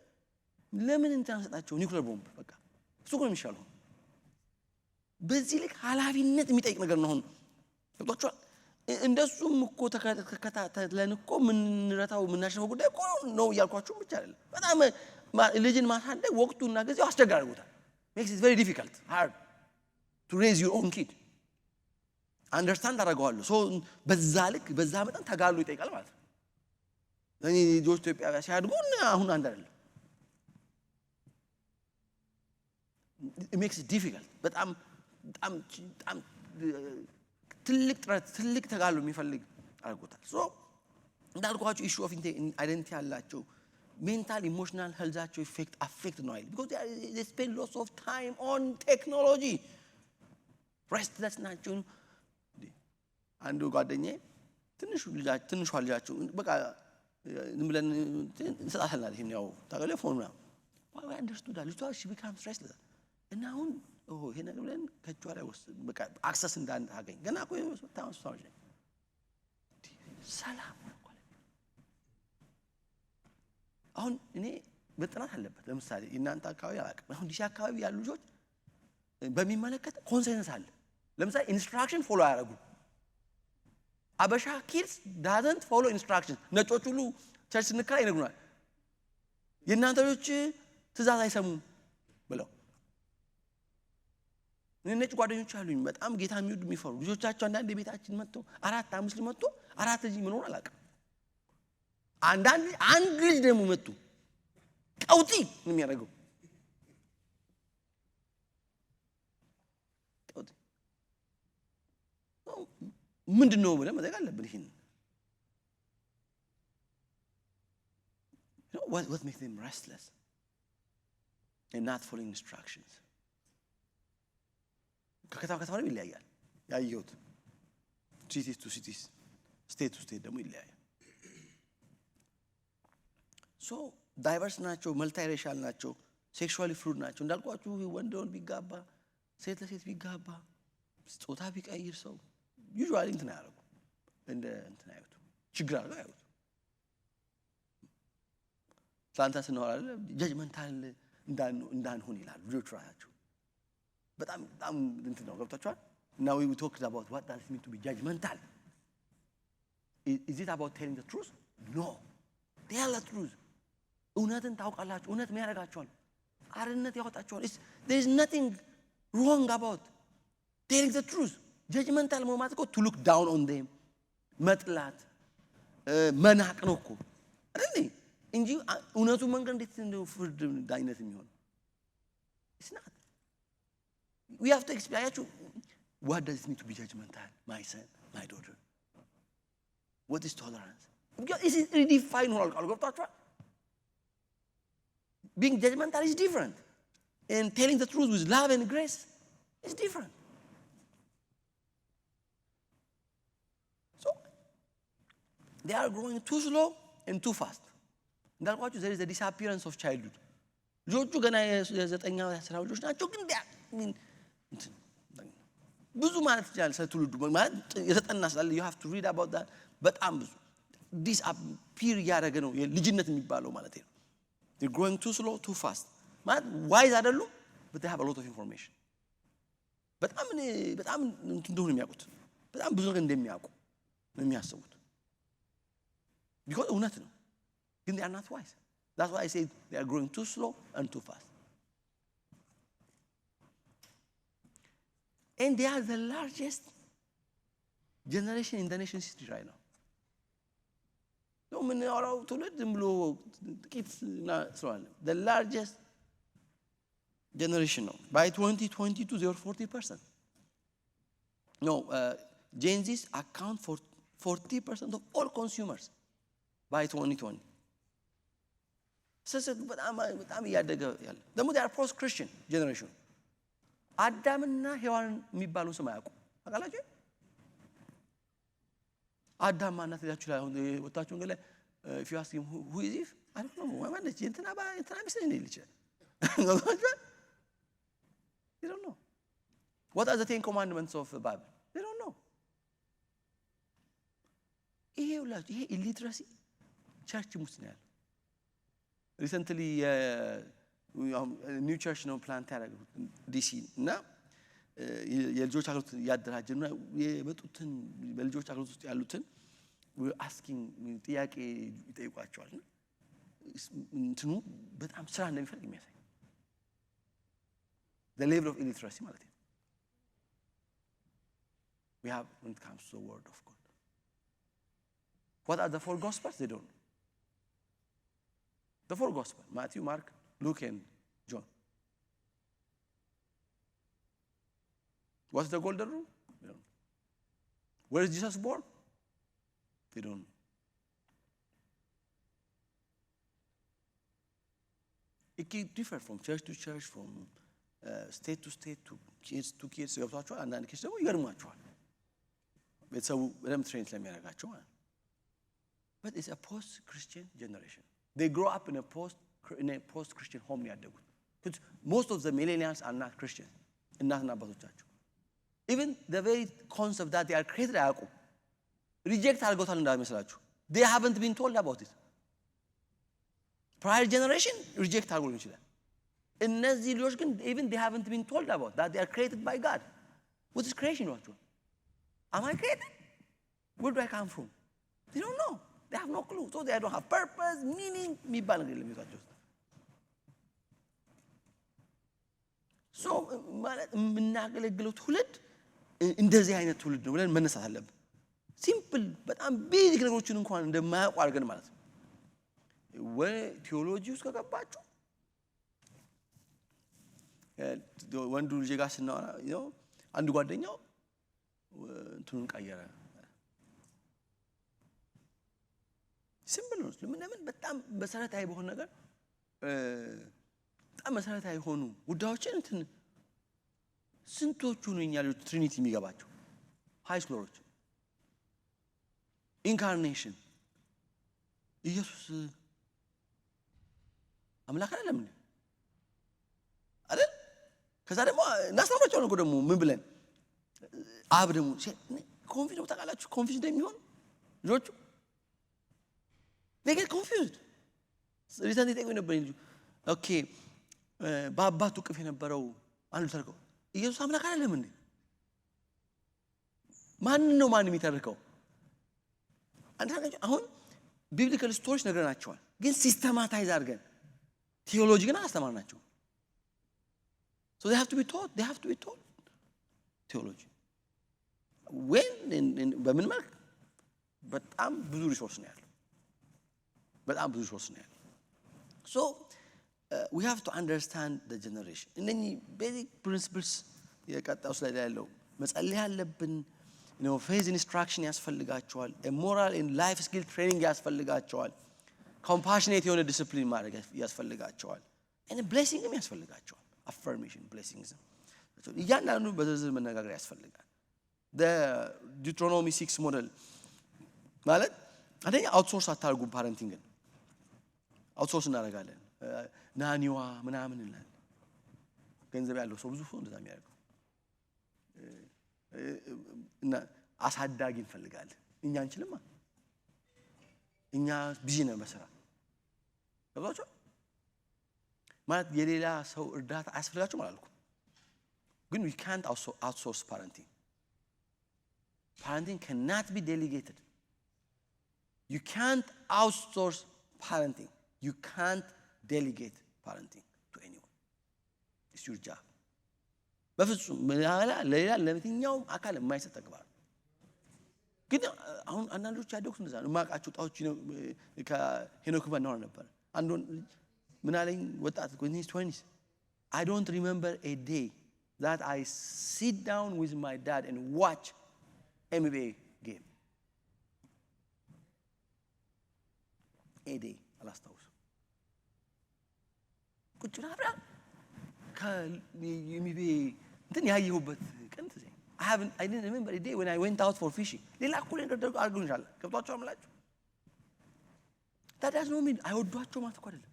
ለምን እንታንሰጣቸው ኒውክሌር ቦምብ በቃ እሱ ነው የሚሻለው። በዚህ ልክ ኃላፊነት የሚጠይቅ ነገር ነው። አሁን ወጣችሁ እንደሱም እኮ ተከታተለን እኮ ምንረታው ምናሸፈው ጉዳይ እኮ ነው ያልኳችሁ ብቻ አይደለም። በጣም ልጅን ማሳደግ ወቅቱና ጊዜው አስቸጋሪ ነው። makes it very difficult hard to raise your own kid understand አደረገዋለሁ so በዛ ልክ በዛ መጠን ተጋሉ ይጠይቃል ማለት ነው። እኔ ልጆች ኢትዮጵያ ሲያድጉ አሁን አንድ አይደለም it makes it difficult በጣም ትልቅ ጥረት ትልቅ ተጋሉ የሚፈልግ አድርጎታል። so እንዳልኳችሁ issue of identity ያላቸው mental emotional health affect ነው አይደል because they spend lots of time on technology restless ናቸው። አንዱ ጓደኛዬ ትንሹ ልጃቸው በቃ ዝም ብለን እንሰጣታለን ይሄን ያው ቴሌፎን ነው why understood that ልጅቷ she becomes restless እና አሁን ይሄ ነገር ብለን ከጇ ላይ ወስድ በቃ አክሰስ እንዳንታገኝ ገና እኮ ታውሳውሽ ሰላም አሁን እኔ በጥናት አለበት ለምሳሌ እናንተ አካባቢ አላውቅም አሁን ዲሽ አካባቢ ያሉ ልጆች በሚመለከት ኮንሰንሰስ አለ። ለምሳሌ ኢንስትራክሽን ፎሎ ያደርጉ አበሻ ኪድስ doesn't follow instructions ነጮች ሁሉ ቸርች ስንከራ ይነግሩናል የእናንተ ልጆች ትእዛዝ አይሰሙም ብለው ነጭ ጓደኞች አሉኝ በጣም ጌታ የሚወዱ የሚፈሩ ልጆቻቸው አንዳንድ ቤታችን መጥተው 4-5 ልጅ መጥቶ 4 ልጅ ምን ሆነ አላውቅም አንድ ልጅ ደግሞ መጥቶ ቀውጢ ምን የሚያደርገው ቀውጢ ምንድነው ብለን መጠየቅ አለብን። ይሄን what makes them restless and not following instructions ከከተማ ይለያያል ያየሁት cities to cities state to state ደግሞ ይለያያል። so diverse ናቸው multiracial ናቸው sexually fluid ናቸው እንዳልኳችሁ ወንዶን ቢጋባ ሴት ለሴት ቢጋባ ጾታ ቢቀይር ሰው usually እንትን ያደርጉ እንደ እንትን አይወጡ ችግር አድርገው አይወጡ ስላንተ ስንሆን አይደል ጀጅመንታል እንዳንሆን ይላል ልጆች ራሳቸው በጣም እንትን ነው ገብታችኋል now we talked about what does it mean to be judgmental is it about telling the truth no tell the truth እውነትን ታውቃላችሁ እውነት ምን ያደርጋችኋል አርነት ያወጣችኋል there is nothing wrong about telling the truth judgmental ማለት እኮ to look down on them መጥላት መናቅ ነው እኮ አይደል እንጂ እውነቱ መንገድ እንዴት ነው ፍርድ ዳይነት የሚሆነው it's not we have to explain to what does it mean to be judgmental my son my daughter what is tolerance because it is redefined all ገብታችኋል being judgmental is different and telling the truth with love and grace is different so they are growing too slow and too fast እንዳልኳችሁ there is a disappearance of childhood ልጆቹ ገና የ9 10 ልጆች ናቸው ግን ብዙ ማለት ይችላል ስለትውልዱ ማለት የተጠና ስላለ you have to read about that በጣም ብዙ disappear ያደረገ ነው ልጅነት የሚባለው ማለት ነው they're growing too slow too fast ማለት wise አይደሉም but they have a lot of information በጣም እንደሆነ የሚያውቁት በጣም ብዙ ነገር እንደሚያውቁ ነው የሚያስቡት because እውነት ነው ግን they are not wise that's why I say they are growing too slow and too fast and they are the largest generation in the nation's history right now no ምን ያወራው ትውልድ ዝም ብሎ ጥቂት ስለዋለ the largest generation ነው by 2022 they were 40% no Gen Z's account for 40% of all consumers by 2020 ሰሰት በጣም ያደገ ያለ ደግሞ they are post Christian generation አዳምና ሔዋን የሚባሉ ስም አያውቁ አቃላችሁ አዳም ማናት ያችሁ ላይ አሁን ወጣችሁ ገለ if you ask him who is he I don't know why man እንትና ምስል ነው ይልቻል you don't know what are the 10 commandments of the Bible they don't know ይሄ illiteracy ቸርች ውስጥ ነው ያለው recently new church ነው ፕላንት ያደረጉት ዲሲ እና የልጆች አገልግሎት ያደራጀና የመጡትን በልጆች አገልግሎት ውስጥ ያሉትን asking ጥያቄ ይጠይቋቸዋል እንትኑ በጣም ስራ እንደሚፈልግ የሚያሳይ the level of illiteracy ማለት ነው we have when it comes to the word of God what are the 4 gospels they don't know the 4 gospels Matthew Mark Luke and John what's the golden rule they don't know where is Jesus born they don't know it can differ from church to church from state to state to kids ገብቷቸዋል አንዳንድ ኪስ ደግሞ ይገርማቸዋል ቤተሰቡ በደም ትሬን ስለሚያደርጋቸው ማለት but it's a post Christian generation they grow up in a post Christian home ያደጉት because most of the millennials are not Christian እናትና አባቶቻቸው even the very concept that they are created አያውቁ reject አድርገውታል እንዳይመስላችሁ they haven't been told about it prior generation reject አድርገው ይችላል እነዚህ ልጆች ግን even they haven't been told about that they are created by God what is creation what am I created where do I come from they don't know they have no clue so they don't have purpose meaning የሚባል ነገር የለም ይዟቸው so ማለት የምናገለግለው ትውልድ እንደዚህ አይነት ትውልድ ነው ብለን መነሳት አለብን ሲምፕል በጣም ቤዚክ ነገሮችን እንኳን እንደማያውቁ አድርገን ማለት ነው ወይ ቲዮሎጂ ውስጥ ከገባችሁ ወንዱ ልጅ ጋር ስናወራ ነው አንድ ጓደኛው እንትኑን ቀየረ ሲምፕል ነው ለምን በጣም መሰረታዊ በሆነ ነገር በጣም መሰረታዊ ሆኑ ጉዳዮችን እንትን ስንቶቹ ነው እኛ ልጅ ትሪኒቲ የሚገባቸው ሃይ ስኩለሮች ኢንካርኔሽን ኢየሱስ አምላክ አይደለም አይደል ከዛ ደግሞ እናስተምራቸው ነው ደግሞ ምን ብለን አብ ደግሞ ኮንፊውዝ ተቃላችሁ ኮንፊውዝ እንደሚሆን ልጆቹ they get confused ሪሰንት ይጠይቁኝ ነበር ልጁ ኦኬ በአባቱ ቅፍ የነበረው አንዱ ተርከው ኢየሱስ አምላክ አይደለም እንዴ? ማን ነው ማን የሚተርከው? አንዳንዴ አሁን ቢብሊካል ስቶሪስ ነገርናቸዋል፣ ግን ሲስተማታይዝ አድርገን ቴዎሎጂ ግን አስተማርናቸው። so they have to be taught theology when በምን መልክ በጣም ብዙ ሪሶርስ ነው ያለው፣ በጣም ብዙ ሪሶርስ ነው ያለው። so we have to understand the generation እነኚህ basic principles የቀጣው ላይ ያለው መጸለይ ያለብን faith instruction ያስፈልጋቸዋል፣ a moral and life skill training ያስፈልጋቸዋል፣ compassionate የሆነ discipline ማድረግ ያስፈልጋቸዋል፣ and blessingም ያስፈልጋቸዋል፣ affirmation blessings እያንዳንዱ በዝርዝር መነጋገር ያስፈልጋል። the Deuteronomy 6 model ማለት አንደኛ አውትሶርስ አታርጉ ፓረንቲንግን አውትሶርስ እናደርጋለን ናኒዋ ምናምን እንላለን። ገንዘብ ያለው ሰው ብዙ ሰው እንደዛ የሚያደርገው እና አሳዳጊ እንፈልጋለን። እኛ አንችልማ፣ እኛ ቢዚ ነን በስራ ተባቸው ማለት የሌላ ሰው እርዳታ አያስፈልጋችሁም አላልኩም፣ ግን we can't outsource parenting. Parenting cannot be delegated. You can't outsource parenting. You can't delegate parenting to anyone. It's your job. በፍጹም ለሌላ ለምትኛው አካል የማይሰጥ ተግባር ግን አሁን አንዳንዶች ያደጉት እንደዛ ነው። ማቃቸው ጣውጭ ነው ከሄኖክ ጋር ነው ነበር አንዱ ምን አለኝ ወጣት when he's 20s I don't remember a day that I sit down with my dad and watch NBA game. A day አላስታውስም። ቁጭ ብላ ከሚቤ እንትን ያየሁበት ቀን ትዝ I didn't remember a day when I went out for fishing. ሌላ እኮ ነገር ደግሞ አድርገውኛል። ገብቷቸው አምላችሁ ታዲያ ነው ምን አይወዷቸው ማለት እኮ አይደለም።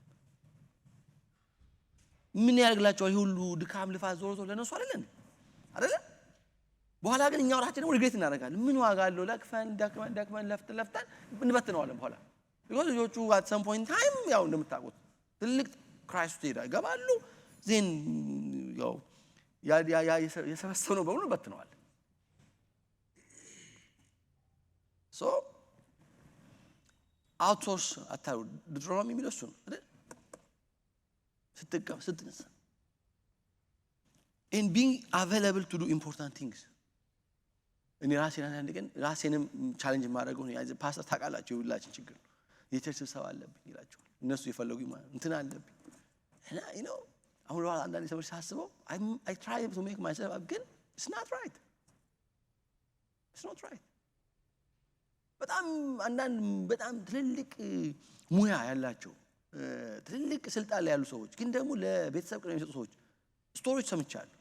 ምን ያርግላቸው ይሄ ሁሉ ድካም ልፋት ዞሮ ዞሮ ለነሱ አይደለም አይደለ? በኋላ ግን እኛው ራሳችን ደግሞ ሪግሬት እናደርጋለን። ምን ዋጋ አለው ለክፈን ዳክመን ለፍተን እንበትነዋለን በኋላ because ልጆቹ at some point in time ያው እንደምታውቁት ትልቅ ክራይስት ይገባሉ። ዜን ያው ያ የሰበሰበው በሙሉ በትነዋል። so outsource አታሩ ድሮም የሚለሱ ነው አይደል? ስትነሳ and being available to do important things እኔ ራሴንም ቻሌንጅ ማድረገው ነው። ያዘ ፓስተር ታውቃላችሁ ሁላችን ችግር ነው። የቸርች ስብሰባ አለብኝ ይላቸዋል እነሱ የፈለጉኝ ማለት እንትን አለብኝ እና አሁን አንዳንድ ሰዎች ሳስበው I try to make myself up ግን it's not right. በጣም አንዳንድ በጣም ትልልቅ ሙያ ያላቸው ትልልቅ ስልጣን ላይ ያሉ ሰዎች ግን ደግሞ ለቤተሰብ ቅድሚያ የሚሰጡ ሰዎች ስቶሪዎች ሰምቻለሁ።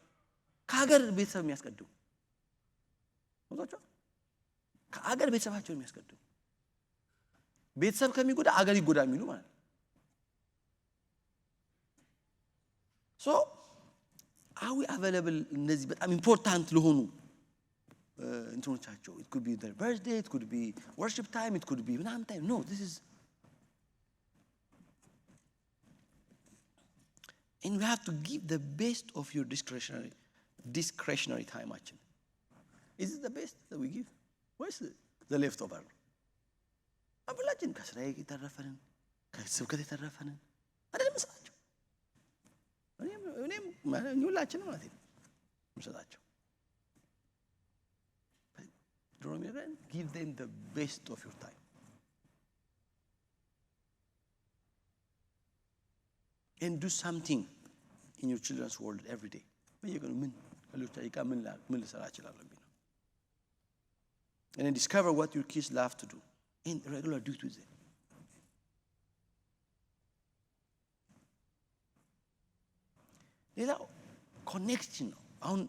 ከሀገር ቤተሰብ የሚያስቀድሙ ወጣቸው ከሀገር ቤተሰባቸውን የሚያስቀድሙ ቤተሰብ ከሚጎዳ አገር ይጎዳ የሚሉ ማለት ነው። so are we available እነዚህ በጣም ኢምፖርታንት ለሆኑ እንትኖቻቸው it could be their birthday, it could be worship time, it could be ምናምን time. No, this is and we have to give the best of your discretionary time actually. Is it the best that we give? Where's the leftover? አብላችን ከስራዬ የተረፈንን ከስብከት የተረፈንን አይደለም መስላችሁ እኔም ሁላችንም ማለት ነው መስላችሁ give them the best of your time and do something in your children's world every day. በየቀኑ ምን ከልጆች ጋር ምን ልሰራ እችላለሁ ነው and then discover what your kids love to do in regular do with them. ሌላው ኮኔክሽን ነው። አሁን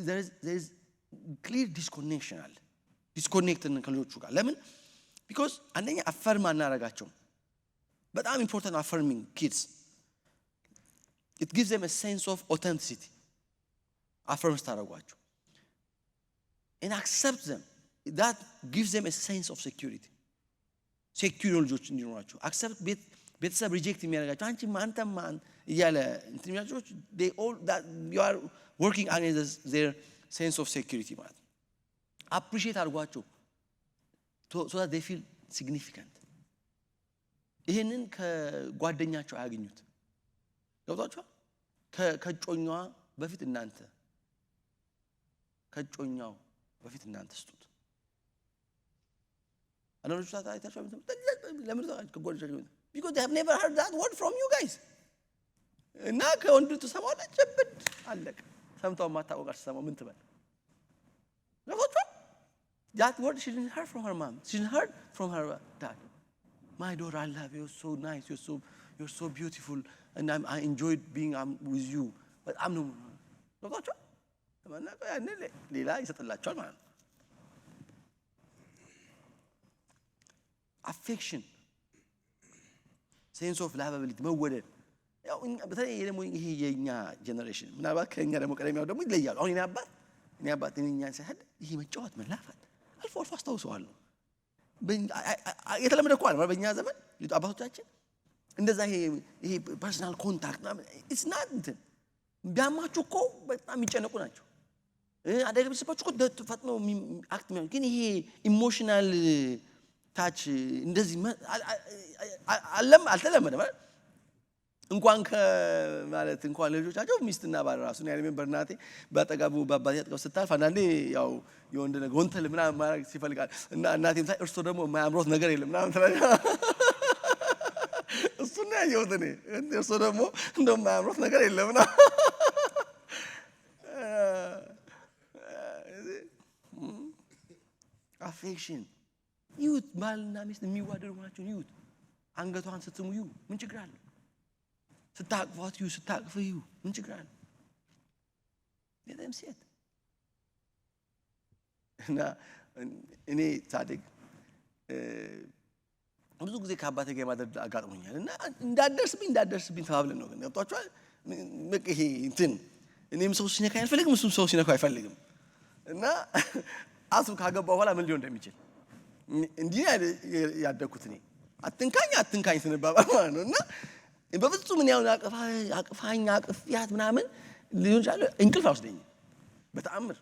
there is clear disconnection አለ ዲስኮኔክትን ከልጆቹ ጋር ለምን because አንደኛ አፈርም አናረጋቸው በጣም ኢምፖርታንት affirming kids it gives them a sense of authenticity affirm ታረጓቸው and accept them that gives them a sense of security ሴኩር ልጆች እንዲኖራቸው አክሰፕት ቤተሰብ ሪጀክት የሚያደርጋቸው አንቺ አንተም ማን እያለ እንትን የሚያደርጋቸው they all that you are working against their sense of security ማለት ነው። appreciate አድርጓቸው so that they feel significant። ይሄንን ከጓደኛቸው አያገኙት። ገብቷችኋል? ከጮኛዋ በፊት እናንተ ከጮኛው በፊት እናንተ ስጡት። አንዳንዶቹ ታታይታችሁ ለምን ከጓደኛቸው because they have never heard that word from you guys እና ከወንዱ ተሰማለች ጭብጥ አለቀ። ሰምተው ማታወቃ ተሰማው ምን ትበል? ገብቷችኋል? that word she didn't heard from her mom, she didn't heard from her dad. My daughter, I love you, you're so nice, you're so beautiful and I enjoyed being with you but I'm no ገብቷችኋል? ተመናቀ ያኔ ሌላ ይሰጥላችኋል ማለት ነው። affection sense of lovability መወደድ ያው በተለይ ደግሞ ይሄ የኛ ጀነሬሽን ምናልባት ከኛ ደግሞ ቀደም ያው ደግሞ ይለያሉ። አሁን እኔ አባት እኛን ሲያህል ይሄ መጫወት መላፋት አልፎ አስታውሰዋለሁ። የተለመደ እኮ አለ በእኛ ዘመን አባቶቻችን እንደዛ ይሄ ፐርሰናል ኮንታክት ኢትስ ናት እንትን ቢያማችሁ እኮ በጣም የሚጨነቁ ናቸው። አደጋ ቢሰባችሁ እኮ ፈጥኖ አክት የሚያደርጉ ግን ይሄ ኢሞሽናል ታች እንደዚህ አልተለመደም አይደል? እንኳን ማለት እንኳን ልጆቻቸው ሚስትና ባል ራሱ ነው ያለምን በርናቴ በአጠገቡ በአባቴ አጠገብ ስታልፍ አንዳንዴ ያው የወንድ ነገር ወንተል ምናምን ማድረግ ሲፈልጋል እና እናቴም ሳይ እርሱ ደግሞ የማያምሮት ነገር የለም ምናምን ትላለች። እሱና ያየሁት እኔ እርሱ ደግሞ እንደው የማያምሮት ነገር የለም ምናምን affection ዩት ባልና ሚስት የሚዋደዱ ናቸው። ዩት አንገቷን ስትሙ ዩ ምን ችግር አለ? ስታቅፏት ዩ ስታቅፍ ዩ ምን ችግር አለ? የለም ሴት እና እኔ ታዲግ ብዙ ጊዜ ከአባቴ ጋር ማደር አጋጥሞኛል እና እንዳደርስብኝ ተባብለን ነው። ግን ገብቷችኋል? ይሄ እንትን እኔም ሰው ሲነካ አይፈልግም እሱም ሰው ሲነካ አይፈልግም እና አሱ ካገባው በኋላ ምን ሊሆን እንደሚችል እንዲህ ያደኩት እኔ አትንካኝ ስንባባል ማለት ነው። እና በፍጹም ምን ያው አቅፋኝ አቅፍያት ምናምን ሊሆን ይችላል እንቅልፍ አይወስደኝም፣ በተአምር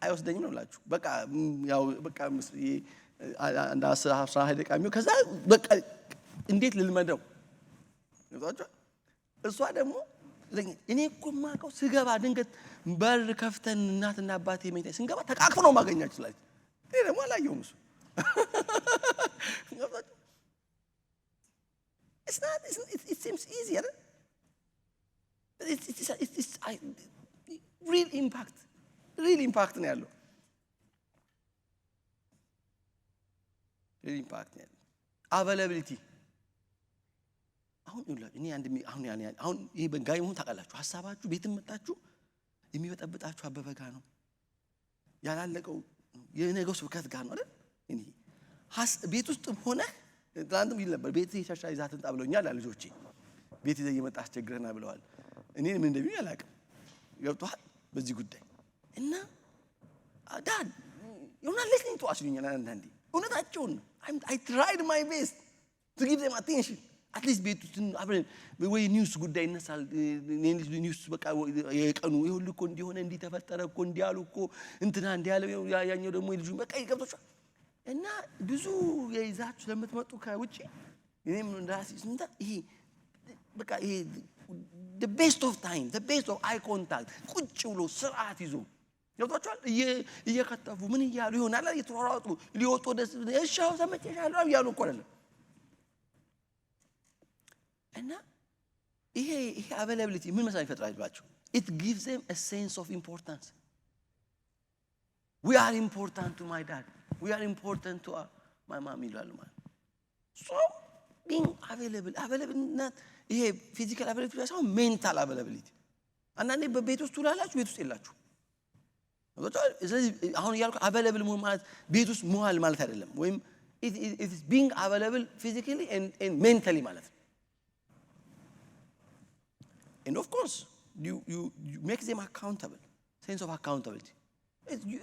አይወስደኝም ነው እላችሁ። በቃ ያው በቃ አንድ 10 ደቂቃ የሚሆን ከዛ በቃ እንዴት ልልመደው ነው። እሷ ደግሞ እኔ እኮ የማውቀው ስገባ ድንገት በር ከፍተን እናትና አባቴ መኝታ ስንገባ ተቃቅፎ ነው ማገኛችሁ ስላችሁ እኔ ደግሞ አላየሁም እሱ it seems easier but it's real impact ነው ያለው real impact ነው ያለው availability አሁን ይሄ በጋይ መሆን ታውቃላችሁ። ሐሳባችሁ ቤትም መጣችሁ የሚበጠብጣችሁ አበበጋ ነው ያላለቀው የነገው ስብከት ጋር ነው አይደል? እኔ ቤት ውስጥ ሆነ ትላንትም ይል ነበር ቤት ይሻሻ ይዛትን ጣብለውኛል ልጆቼ ቤት ይዘህ እየመጣ አስቸግረና ብለዋል። እኔ ምን እንደሚል አላውቅም። ገብቶሃል በዚህ ጉዳይ እና ዳድ you're listening to us አንዳንዴ እውነታቸውን I tried my best to give them attention at least ቤት ውስጥ አብረን ወይ ኒውስ ጉዳይ ይነሳል። ኒውስ በቃ የቀኑ ይሁሉ እኮ እንዲሆነ እንዲተፈጠረ እኮ እንዲያሉ እኮ እንትና እንዲያለ ያኛው ደግሞ ልጅ በቃ ይገብቶሻል። እና ብዙ የይዛችሁ ለምትመጡ ከውጪ እኔም እንዳሲ ስንታ ይሄ በቃ ይሄ the best of time the best of eye contact ቁጭ ብሎ ስርዓት ይዞ ገብቷችኋል። እየከተፉ ምን ይያሉ ይሆናል እየተሯሯጡ ሊወጡ ደስ እሻው ተመጨሻለሁ ያሉ እኮ አይደለም። እና ይሄ availability ምን መሳይ ይፈጥራልባችሁ? it gives them a sense of importance. we are important to my dad, we are important to my mom ይላሉ ማለት so being available not ይሄ physical availability ሳይሆን mental availability። አንዳንዴ በቤት ውስጥ ትውላላችሁ ቤት ውስጥ የላችሁ። ስለዚህ አሁን ያልኩ available መሆን ማለት ቤት ውስጥ መዋል ማለት አይደለም። ወይም it is being available physically and mentally ማለት ነው። And of course you make them accountable, sense of accountability.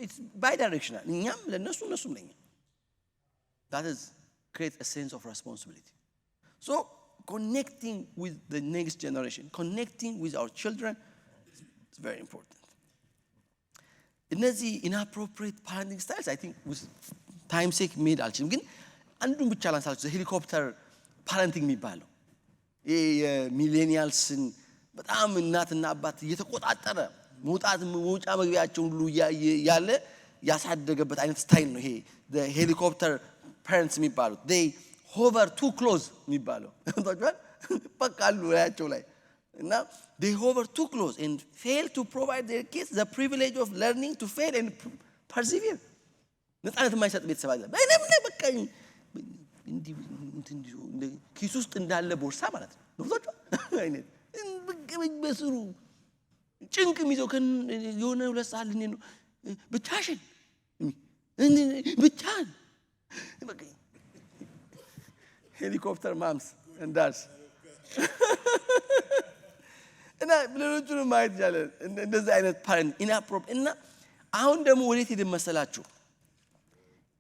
It's bi-directional. እኛም ለነሱም ለኛ that is creates a sense of responsibility. So connecting with the next generation, connecting with our children is very important. እነዚህ inappropriate parenting styles I think with time sake made አልችልም ግን አንዱን ብቻ ላንሳላችሁ ሄሊኮፕተር ፓረንቲንግ የሚባለው ይሄ የሚሌኒያልስን በጣም እናትና አባት እየተቆጣጠረ መውጫ መግቢያቸውን ሁሉ ያለ ያሳደገበት አይነት ስታይል ነው ይሄ the helicopter parents የሚባሉት they hover too close የሚባለው ታውቃለህ በቃሉ ያቸው ላይ እና they hover too close and fail to provide their kids the privilege of learning to fail and persevere ነፃነት የማይሰጥ ቤተሰብ አለ ምንም በቃ እንዲ ኪስ ውስጥ እንዳለ ቦርሳ ማለት ነው ታውቃለህ አይነት በስሩ ጭንቅ የሚይዘው የሆነ ሁለት ሰዓት ልኔ ነው ብቻሽን ብቻን በቃ ሄሊኮፕተር ማምስ እንዳስ እና ለሎቹን ማየት ይችላል እንደዚህ አይነት ፓረንት inappropriate እና አሁን ደግሞ ወዴት ሄደ መሰላችሁ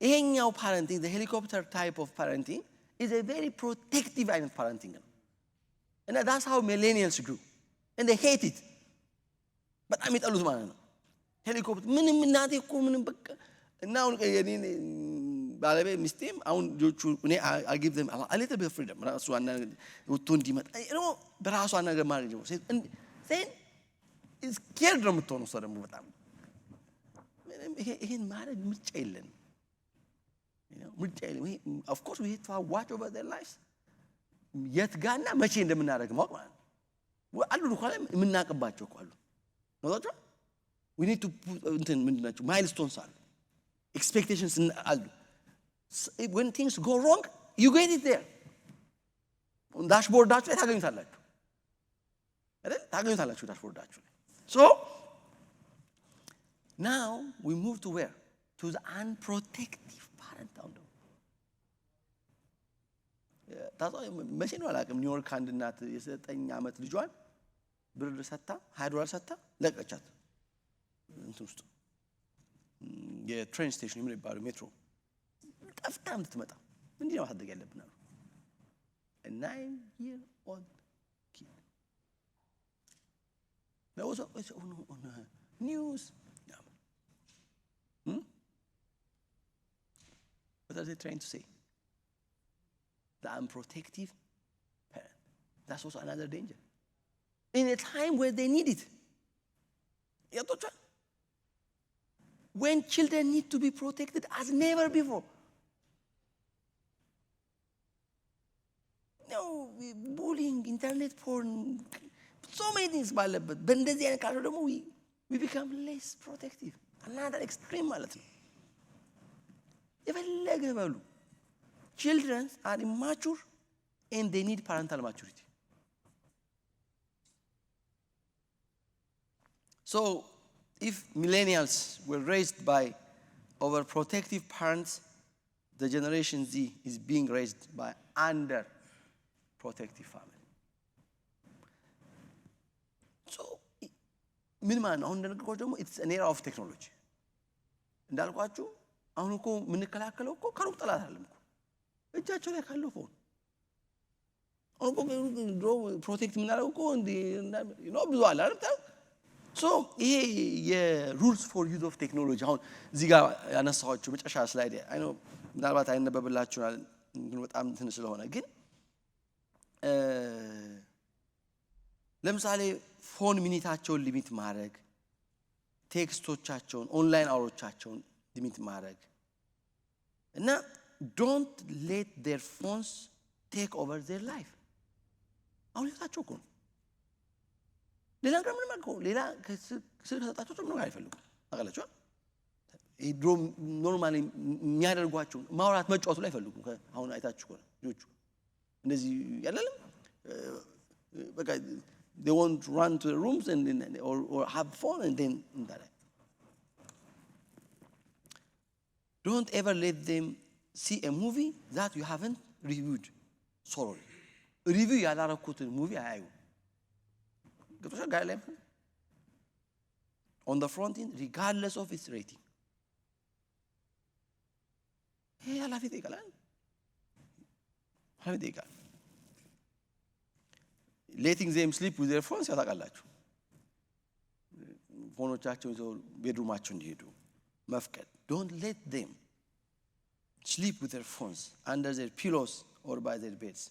ይሄኛው parenting the helicopter type of parenting is a very protective kind of parenting and that's how millennials grew and they hate it በጣም ይጠሉት ማለት ነው ሄሊኮፕተር ምንም እናቴ እኮ ምንም በቃ እና አሁን የኔ ባለቤት ሚስቴም አሁን ልጆቹ እኔ I give them a little bit of freedom ራሱ አና ወጥቶ እንዲመጣ ነው በራሱ ነገር ማለት ነው then is scared ነው የምትሆነው ሰው ደግሞ በጣም ይሄን ማለት ምርጫ የለን ምርጫ የለም of course we have to watch over their lives የት ጋና መቼ እንደምናደርግ ማወቅ ማለት ነው አሉ ነው ካለ የምናቀባቸው እኮ አሉ ነው we need to እንትን ምንድናቸው milestones አሉ expectations አሉ when things go wrong you get it there on dashboardaችሁ ላይ ታገኙታላችሁ አይደል ታገኙታላችሁ ዳሽቦርዳችሁ ላይ so now we move to where to the unprotective parental ታዲያ መቼ ነው አላውቅም ኒውዮርክ አንድ እናት የ9 ዓመት ልጇን ብር ሰጣ $20 ሰጣ ለቀቻት እንትን ውስጥ የትሬን ስቴሽን የሚባለው ሜትሮ ጠፍታ እንድትመጣ እንዲህ ነው ማድረግ ያለብን አሉ a 9-year-old kid that was on news what are they trying to say the unprotective parent that's also another danger in a time where they need it when children need to be protected as never before no bullying internet porn so many things ባለበት በእንደዚህ አይነት ካለው ደግሞ we become less protective another extreme ማለት ነው የፈለገ በሉ children are immature and they need parental maturity so if millennials were raised by overprotective parents the generation Z is being raised by underprotective family so ምን ማለት ነው አሁን እንደነገርኳችሁ ደግሞ it's an era of technology እንዳልኳችሁ አሁን እኮ ምን ከላከለው እኮ ከሩቅ ጠላት አይደለም እኮ እጃቸው ላይ ካለው ፎን አሁን እኮ ድሮ ፕሮቴክት ምናደርገው እኮ እንዴ ነው ብዙ አለ አይደል so ይሄ የሩልስ ፎር ዩዝ ኦፍ ቴክኖሎጂ አሁን እዚህ ጋር ያነሳኋችሁ መጨረሻ ስላይድ አይ ኖ ምናልባት አይነበብላችኋል ግን በጣም እንትን ስለሆነ ግን ለምሳሌ ፎን ሚኒታቸውን ሊሚት ማድረግ ቴክስቶቻቸውን ኦንላይን አውሮቻቸውን ሊሚት ማድረግ እና don't let their phones take over their life አሁን ለታቸው እኮ ሌላ ነገር ምንም አልኩ ሌላ ስልክ ተጣጣቸው ምንም አይፈልጉም አቀላችሁ ድሮ ኖርማሊ የሚያደርጓቸው ማውራት መጫወቱ ላይ አይፈልጉም አሁን አይታችሁ እኮ ልጆቹ እንደዚህ ያለለም በቃ they want to run to the rooms and or have fun and then that don't ever let them see a movie that you haven't reviewed thoroughly review ያላረኩትን ሙቪ አያዩ ገብቶሻ ጋር ላይ on the front end regardless of its rating ይሄ ኃላፊነት ይቀላል ሀላፊነት ይጠይቃል። ሌቲንግ ዜም ስሊፕ ዊዝ ዜር ፎንስ ያታውቃላችሁ። ፎኖቻቸውን ይዘው ቤድሩማቸው እንዲሄዱ መፍቀድ። ዶንት ሌት ዜም sleep with their phones under their pillows or by their beds.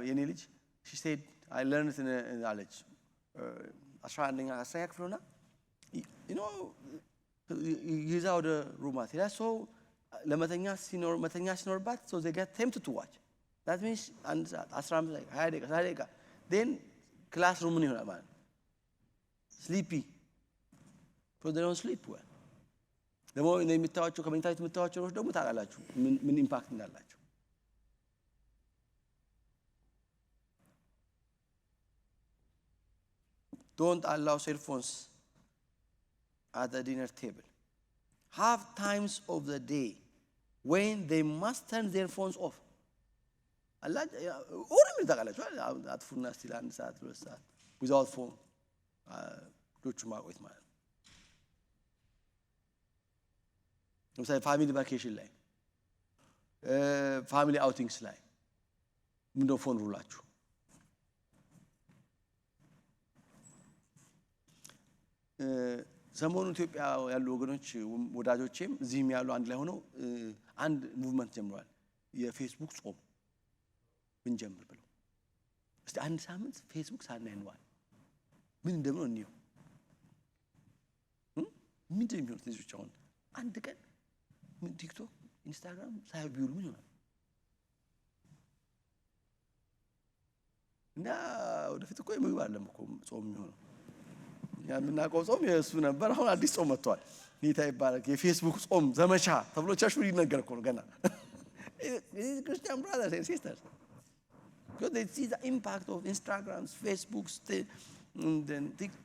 የኔ ልጅ she said I learned it in college 11ኛ ክፍል ሆና you know ይዛ ወደ ሩማት ሄዳ ሰው ለመተኛ ሲኖርባት so they get tempted to watch. that means 15 like 20 ደቂቃ then classroom ምን ይሆናል ማለት sleepy so they don't sleep well. ደግሞ የሚታዋቸው ከመኝታቸው የምታዋቸው ነው ደግሞ ታውቃላችሁ ምን ኢምፓክት እንዳላቸው። Don't allow cell phones at the dinner table. Have times of the day when they must turn their phones off. Allah ሁሉም ታውቃላችሁ አጥፉና እስቲ ለአንድ ሰዓት 2 ሰዓት without phone ዶቹ ማቆየት ማለት ነው። ለምሳሌ ፋሚሊ ቫኬሽን ላይ ፋሚሊ አውቲንግስ ላይ ምንድነው ፎን ሩላችሁ? ሰሞኑን ኢትዮጵያ ያሉ ወገኖች ወዳጆቼም እዚህም ያሉ አንድ ላይ ሆነው አንድ ሙቭመንት ጀምሯል። የፌስቡክ ጾም ብንጀምር ብለው እስቲ አንድ ሳምንት ፌስቡክ ሳናይ እንዋል። ምን እንደምን ነው ምንድን ነው የሚሆነው? ልጆች አሁን አንድ ቀን ምን ቲክቶክ ኢንስታግራም ሳይቢውል ምን ይሆናል? እና ወደፊት እኮ የምግብ አለም እኮ ጾም የሚሆነው የምናውቀው ጾም የእሱ ነበር። አሁን አዲስ ጾም መጥቷል። ጌታ ይባረክ። የፌስቡክ ጾም ዘመቻ ተብሎ ቸርቹ ሊነገር እኮ ነው ገና። Christian brothers and sisters, because they see the impact of Instagram, Facebook, and then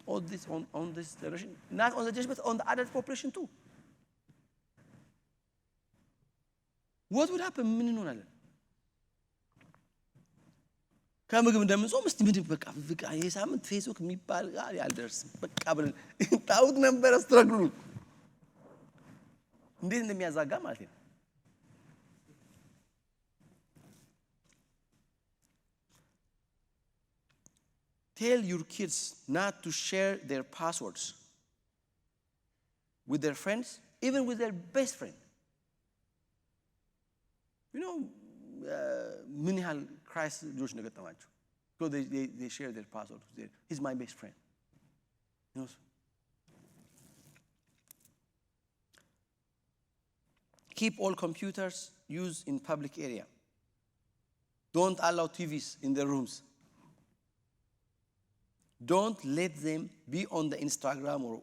all this on this generation, not on the generation but on the adult population too. What would happen? ምን እንሆናለን? ከምግብ እንደምንጾም እስቲ ምን በቃ የሳምንት ፌስቡክ የሚባል ያልደርስም በቃ ብለን ታውት ነበር ስትራግሉ እንዴት እንደሚያዛጋ ማለት ነው። Tell your kids not to share their passwords with their friends, even with their best friend. You know, ምን ያህል ክራይስት ልጆች እንደገጠማቸው because they share their password. He's my best friend. You know? Keep all computers used in public area. Don't allow TVs in their rooms. Don't let them be on the Instagram or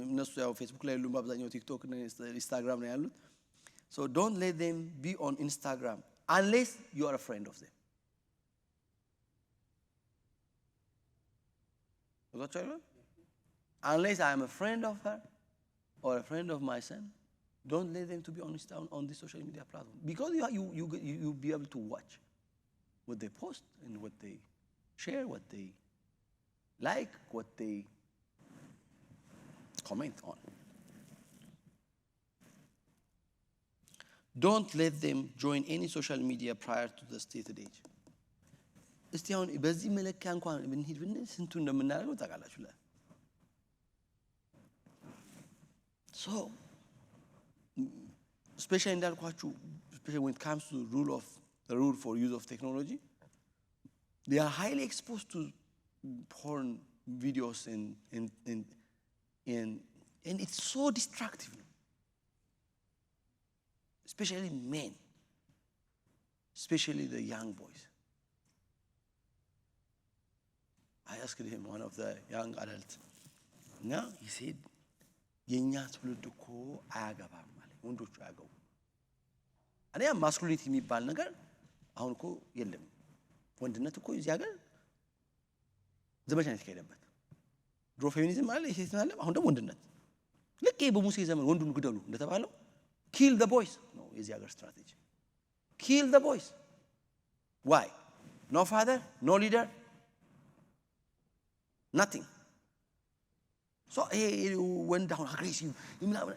እነሱ ያው ፌስቡክ ላይ ያሉት በአብዛኛው ቲክቶክ እና ኢንስታግራም ላይ ያሉት. So don't let them be on Instagram unless you are a friend of them. Unless I am a friend of her or a friend of my son, don't let them to be on this social media platform, because you'll be able to watch what they post and what they share, what they like, what they comment on. Don't let them join any social media prior to the stated age. እስቲ አሁን በዚህ መለኪያ እንኳን ብንሄድ ስንቱ እንደምናደርገው ታውቃላችሁ። So especially እንዳልኳችሁ especially when it comes to the rule for use of technology, they are highly exposed to porn videos and it's so destructive, especially men, especially the young boys. I asked him, one of the young adults, now he said የኛ ትውልድ እኮ አያገባም ማለት ወንዶቹ አያገቡ እኔ ማስኩሊኒቲ የሚባል ነገር አሁን እኮ የለም። ወንድነት እኮ እዚህ ሀገር ዘመቻ ነው የተካሄደበት። ድሮ ፌሚኒዝም አለ የሴት አለ፣ አሁን ደግሞ ወንድነት። ልክ በሙሴ ዘመን ወንዱን ግደሉ እንደተባለው kill the boys ነው የዚህ ሀገር ስትራቴጂ። kill the boys. Why? No father, no leader, nothing. So ወንድ አሁን አግሬሲቭ ምናምን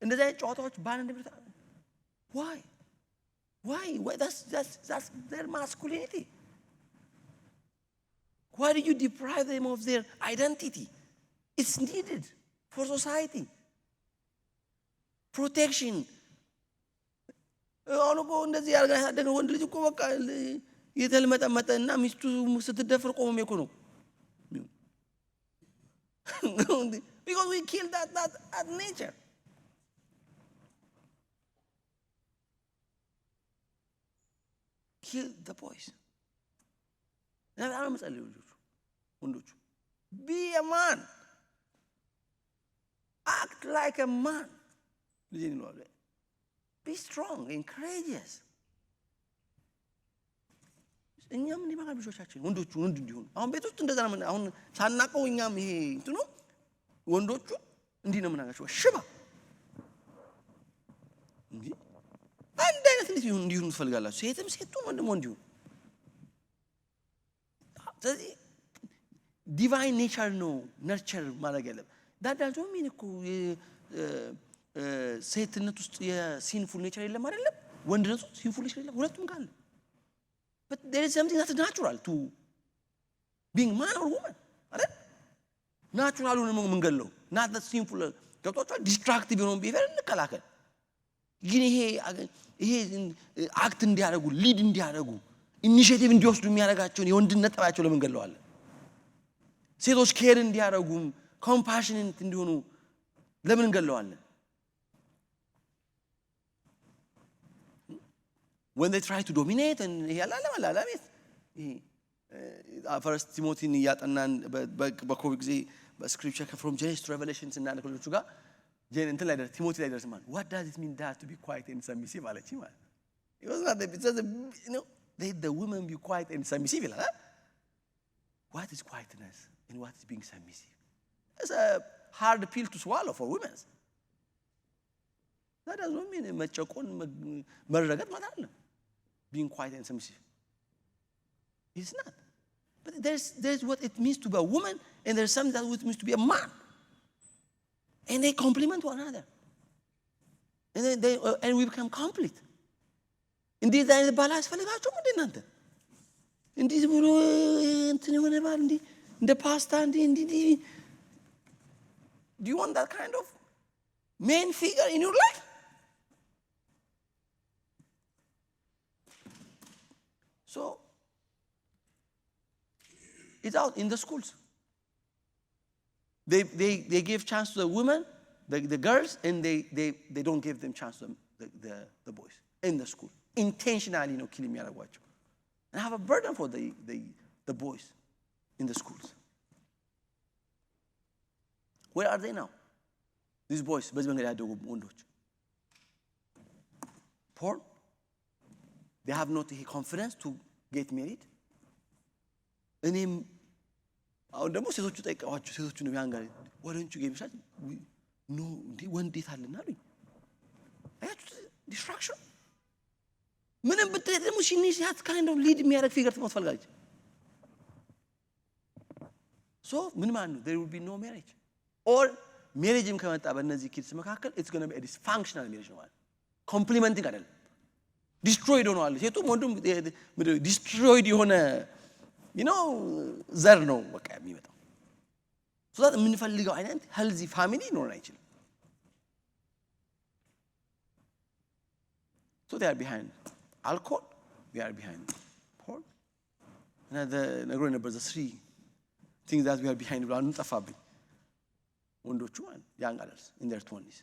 እንደዛ ጨዋታዎች ባል እንደምታ why that's their masculinity. Why do you deprive them of their identity? It's needed for society. Protection. አሁን እኮ እንደዚህ ያርጋ ያደገ ወንድ ልጅ እኮ በቃ የተልመጠመጠና ሚስቱ ስትደፍር ቆሞ እኮ ነው። Because we kill that nature. Kill the boys. I'm telling you, be a man. Act like a man. Be strong and courageous. እኛም እንዲማር ልጆቻችን ወንዶቹ ወንድ እንዲሆኑ አሁን ቤት ውስጥ እንደዛ ነው። አሁን ሳናቀው እኛም ይሄ እንትኑ ወንዶቹ እንዲህ ነው የምናጋቸው ሽባ እንዴ አንድ አይነት እንዲሁ ትፈልጋላችሁ። ሴትም ሴቱም ወንድም እንዲሁ ስለዚህ ዲቫይን ኔቸር ነው ነርቸር ማድረግ ያለብን። ዳዳጆ ምን እኮ ሴትነት ውስጥ የሲንፉል ኔቸር የለም አይደለም፣ ወንድነት ውስጥ ሲንፉል ኔቸር የለም፣ ሁለቱም ጋር አለ። but there is something that's natural to being man or woman አይደል? ናቹራሉ ነው የምንገለው not the sinful ገብቷችኋል? ዲስትራክቲቭ የሆነውን ቢሄር እንከላከል። ግን ይሄ አክት እንዲያደርጉ ሊድ እንዲያደርጉ ኢኒሺዬቲቭ እንዲወስዱ የሚያደርጋቸውን የወንድነት ጠባያቸው ለምን ገለዋለን? ሴቶች ኬር እንዲያደርጉ ኮምፓሽኔት እንዲሆኑ ለምን ገለዋለን? when they try to dominate and ያላላላላቤት ፈርስት ቲሞቲን ያጠናን በኮቪድ ጊዜ በስክሪፕቸር from Genesis to Revelation እና ለኮሎቹ ጋር እንትን ላይ ደረስ ቲሞቲ ላይ ደረስ ማለት what does it mean that to be quiet and submissive አለች ማለት it was not it says you know the women be quiet and submissive ይላል። what is quietness and what is being submissive? It's a hard pill to swallow for women. that doesn't mean መጨቆን መረገጥ ማለት አይደለም being quiet and submissive. It's not. But there's what it means to be a woman, and there's something that it means to be a man. And they complement one another. And we become complete. እንዴት አይነት ባል አስፈልጋቸው እንዴ እናንተ? እንዴት ብሎ እንትን የሆነ ባል እንዴ እንደ ፓስታ እንዴ do you want that kind of main figure in your life? So it's out in the schools. They give chance to the women, the girls, and they don't give them chance to the boys in the school. Intentionally, kill የሚያደርጓቸው. And have a burden for the boys in the schools. Where are they now? These boys, በዚህ መንገድ ያደጉ ወንዶች. Porn. They have not the confidence to get married. እኔም አሁን ደግሞ ሴቶቹ ጠይቀዋቸው ሴቶቹ ነው ያን ጋር ወንዶቹ ጌምሻል ኖ እንዴ ወንዴት አለና አሉኝ። አያችሁ ዲስትራክሽን ምንም ብትሄድ ደግሞ ሲኒሲያት kind of lead የሚያደርግ ፊገር ትፈልጋለች። so ምን ማለት ነው there will be no marriage or marriageም ከመጣ በእነዚህ ኪድስ መካከል it's going to be a dysfunctional marriage ነው ማለት complementing አይደለም destroyed ሆነዋል። ሴቱም ወንዱም destroyed የሆነ ዘር ነው በቃ የሚመጣው። so that የምንፈልገው አይነት healthy family ሊኖር አይችልም። so they are behind alcohol, they are behind porn. and the ነገሩ ነበር the three things that we are behind ብሎ አንዱ ጠፋብኝ። ወንዶቹ young adults in their 20s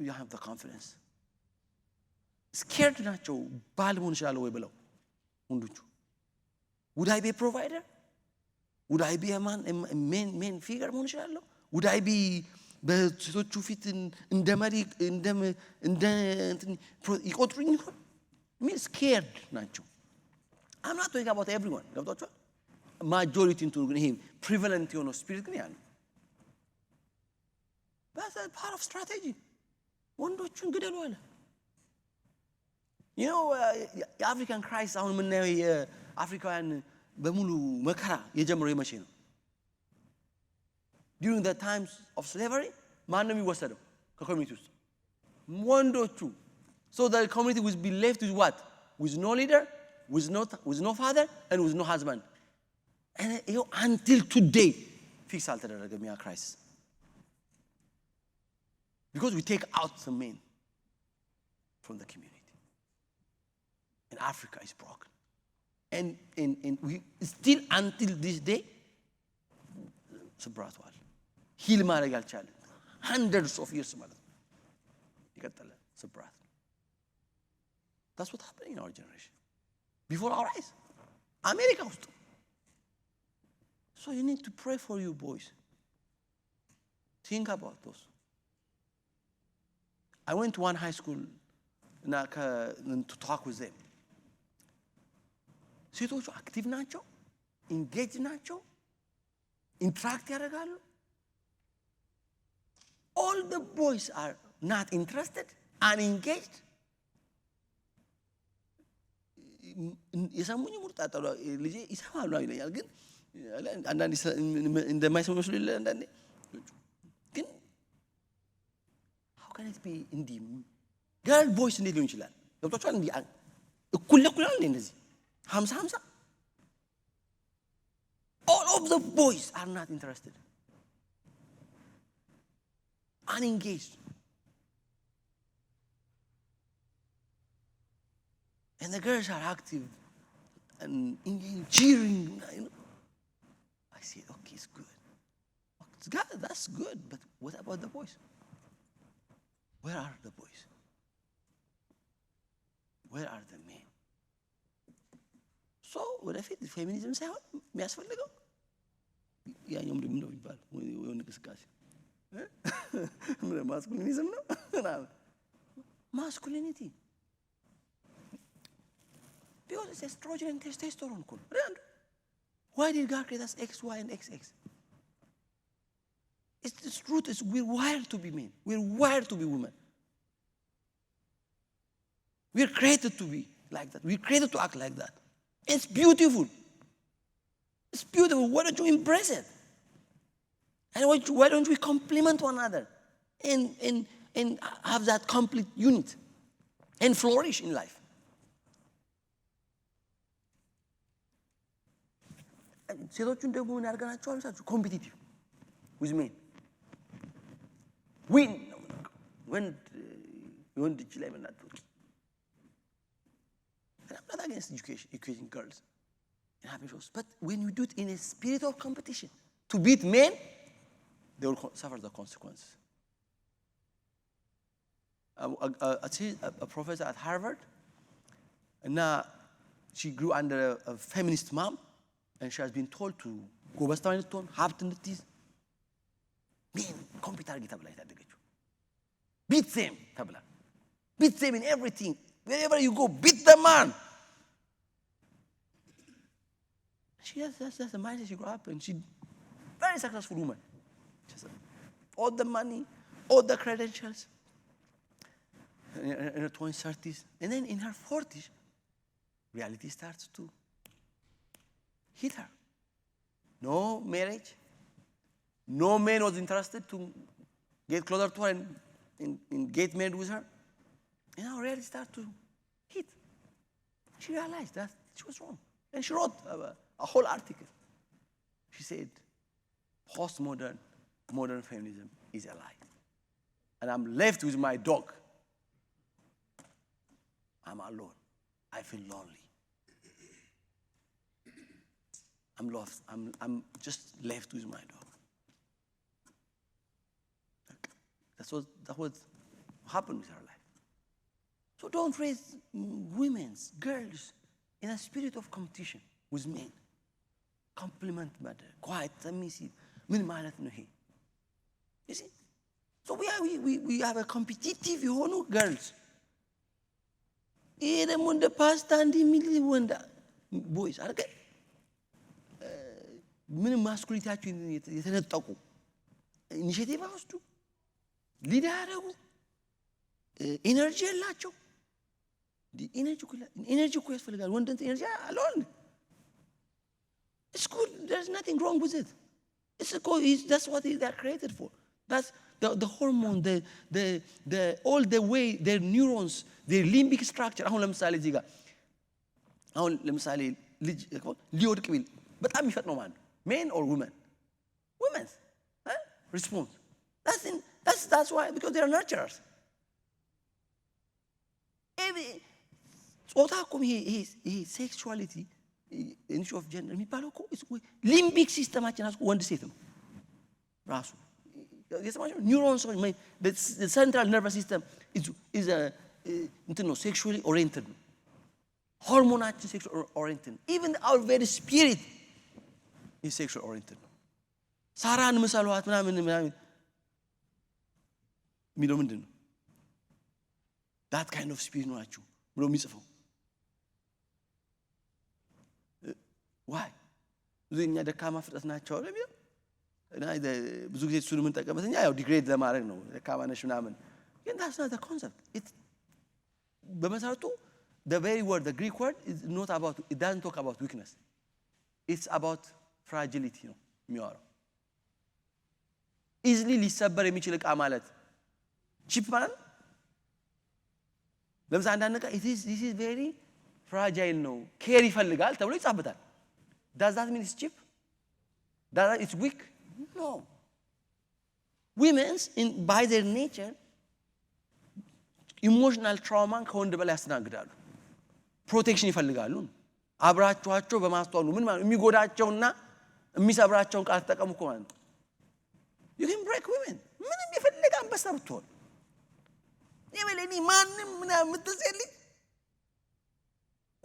you have the confidence scared ናቸው ባል መሆን ይችላል ወይ ብለው ወንዶቹ would I be a provider? would I be a man a main figure መሆን ይችላል? would I be በሴቶቹ ፊት እንደ መሪ እንደ ይቆጥሩኝ ይሆን? mean scared ናቸው። I'm not talking about everyone ገብቷችኋል? majority into ግን ይሄ prevalent የሆነው spirit ግን ያ ነው። that's a part of strategy. ወንዶቹን ግደሉ አለ። የአፍሪካን ክራይሲስ አሁን የምናየው የአፍሪካውያን በሙሉ መከራ የጀመረው የመቼ ነው? during the times of slavery ማን ነው የሚወሰደው ከኮሚኒቲ ውስጥ ወንዶቹ so the community will be left with what with no leader with no father and with no husband and until today fix አልተደረገም ያ crisis because we take out the men from the community and Africa is broken and we still until this day ስብራቷል ሂል ማድረግ አልቻለም hundreds of years ማለት ነው ይቀጥላል ስብራት that's what happened in our generation before our eyes America ውስጥ so you need to pray for you boys think about those I went to one high school to talk with them ሴቶቹ አክቲቭ ናቸው ኢንጌጅ ናቸው interact ያደርጋሉ all the boys are not interested unengaged የሰሙኝ ሙርጣጣሉ ልጄ ይሰማሉ አይለኛል ግን አንዳንዴ እንደማይሰሙ መስሎ ይላል አንዳንዴ ግን how can it be እንዲህ girl boys እንዴት ሊሆን ይችላል ገብቷችኋል እንዲህ እኩል ለኩል አይደል እንደዚህ 50 all of the boys are not interested unengaged and the girls are active and engaged, cheering I said okay it's good that's good but what about the boys where are the boys where are the men so ወደፊት ፌሚኒዝም ሳይሆን የሚያስፈልገው ያኛው ምንድን ነው ይባል ወይ እንቅስቃሴ masculinism ነው masculinity because it's estrogen and testosterone why did God create us X Y and XX it's the truth is we're wired to be men we're wired to be women we're created to be like that we're created to act like that it's beautiful why don't you embrace it and why don't we complement one another and have that complete unit and flourish in life ሴቶቹን ደግሞ ምን ያርጋናቸዋል ሳችሁ ኮምፒቲቲቭ with men win ወንድ እጅ ላይ መናጠቅ I'm not against educating girls and having shows but when you do it in a spirit of competition to beat men they will suffer the consequences a professor at Harvard and she grew under a feminist mom and she has been told to go best time to have to this men compete argi tabla yatadegechu beat them tabla beat them in everything wherever you go beat the man that's the mindset she grew up and she very successful woman just all the money all the credentials in her 20s 30s and then in her 40s reality starts to hit her no marriage no man was interested to get closer to her and get married with her and now reality starts to hit she realized that she was wrong and she wrote a whole article she said modern feminism is a lie and I'm left with my dog I'm alone I feel lonely I'm lost I'm just left with my dog that was happened with her life so don't raise girls in a spirit of competition with men compliment matter quiet submissive ምን ማለት ነው ይሄ you see so we have a competitive የሆኑ girls ይሄ ደግሞ እንደ ፓስታ እንደሚል ወንዳ boys አርገ ምን ማስኩሊቲያቸው የተነጠቁ ኢኒሺዬቲቭ አውስቱ ሊድ ያደረጉ ኢነርጂ ያላቸው ኢነርጂ እኮ ያስፈልጋል ወንድ ኢነርጂ አለው it's good there's nothing wrong with it That's what they're created for. That's the hormone, all the way, their neurons, their limbic structure. አሁን ለምሳሌ እዚህ ጋር አሁን ለምሳሌ ልጅ ሊወድቅ ቢል በጣም የሚፈጥነው ማን ነው? Men or women? Women. Response. That's why, because they are nurturers. ጾታ እኮ ይሄ ሴክሹዋሊቲ ኢንሹ ኦፍ ጀንደር የሚባለው እኮ ሊምቢክ ሲስተማችን ራሱ ወንድ ሴት ነው ራሱ የሰማችሁ ኒውሮንስ ሴንትራል ነርቨስ ሲስተም ኢዝ እንትን ነው ሴክሹዋሊ ኦሪየንትድ ነው ሆርሞናችን ሴክሹዋል ኦሪየንትድ ኢቨን አወር ቬሪ ስፒሪት ኢዝ ሴክሹዋል ኦሪየንትድ ነው ሳራን ምሰሏት ምናምን የሚለው ምንድን ነው that kind of spirit ናችሁ ብሎ የሚጽፈው why እኛ ደካማ ፍጥረት ናቸው አይደል እና ብዙ ጊዜ እሱን የምንጠቀምበት እኛ ያው ዲግሬድ ለማድረግ ነው ደካማ ነሽ ምናምን ግን that's not the concept በመሰረቱ the very word the Greek word is not about it doesn't talk about weakness it's about fragility ነው የሚያወራው easily ሊሰበር የሚችል ዕቃ ማለት ቺፕ ማለት ለምሳሌ አንዳንድ ዕቃ this is very fragile ነው ኬር ይፈልጋል ተብሎ ይጻፍበታል does that mean it's cheap does that it's weak no women by their nature emotional trauma ከወንድ በላይ ያስተናግዳሉ ፕሮቴክሽን ይፈልጋሉ አብራቸዋቸው በማስተዋሉ ምን ማለት የሚጎዳቸውና የሚሰብራቸውን ቃል ተጠቀሙ እኮ ማለት you can break women ምንም ይፈልጋ አንበሳ ብትሆን ይበለኒ ማንም ምናምን ምትዘልይ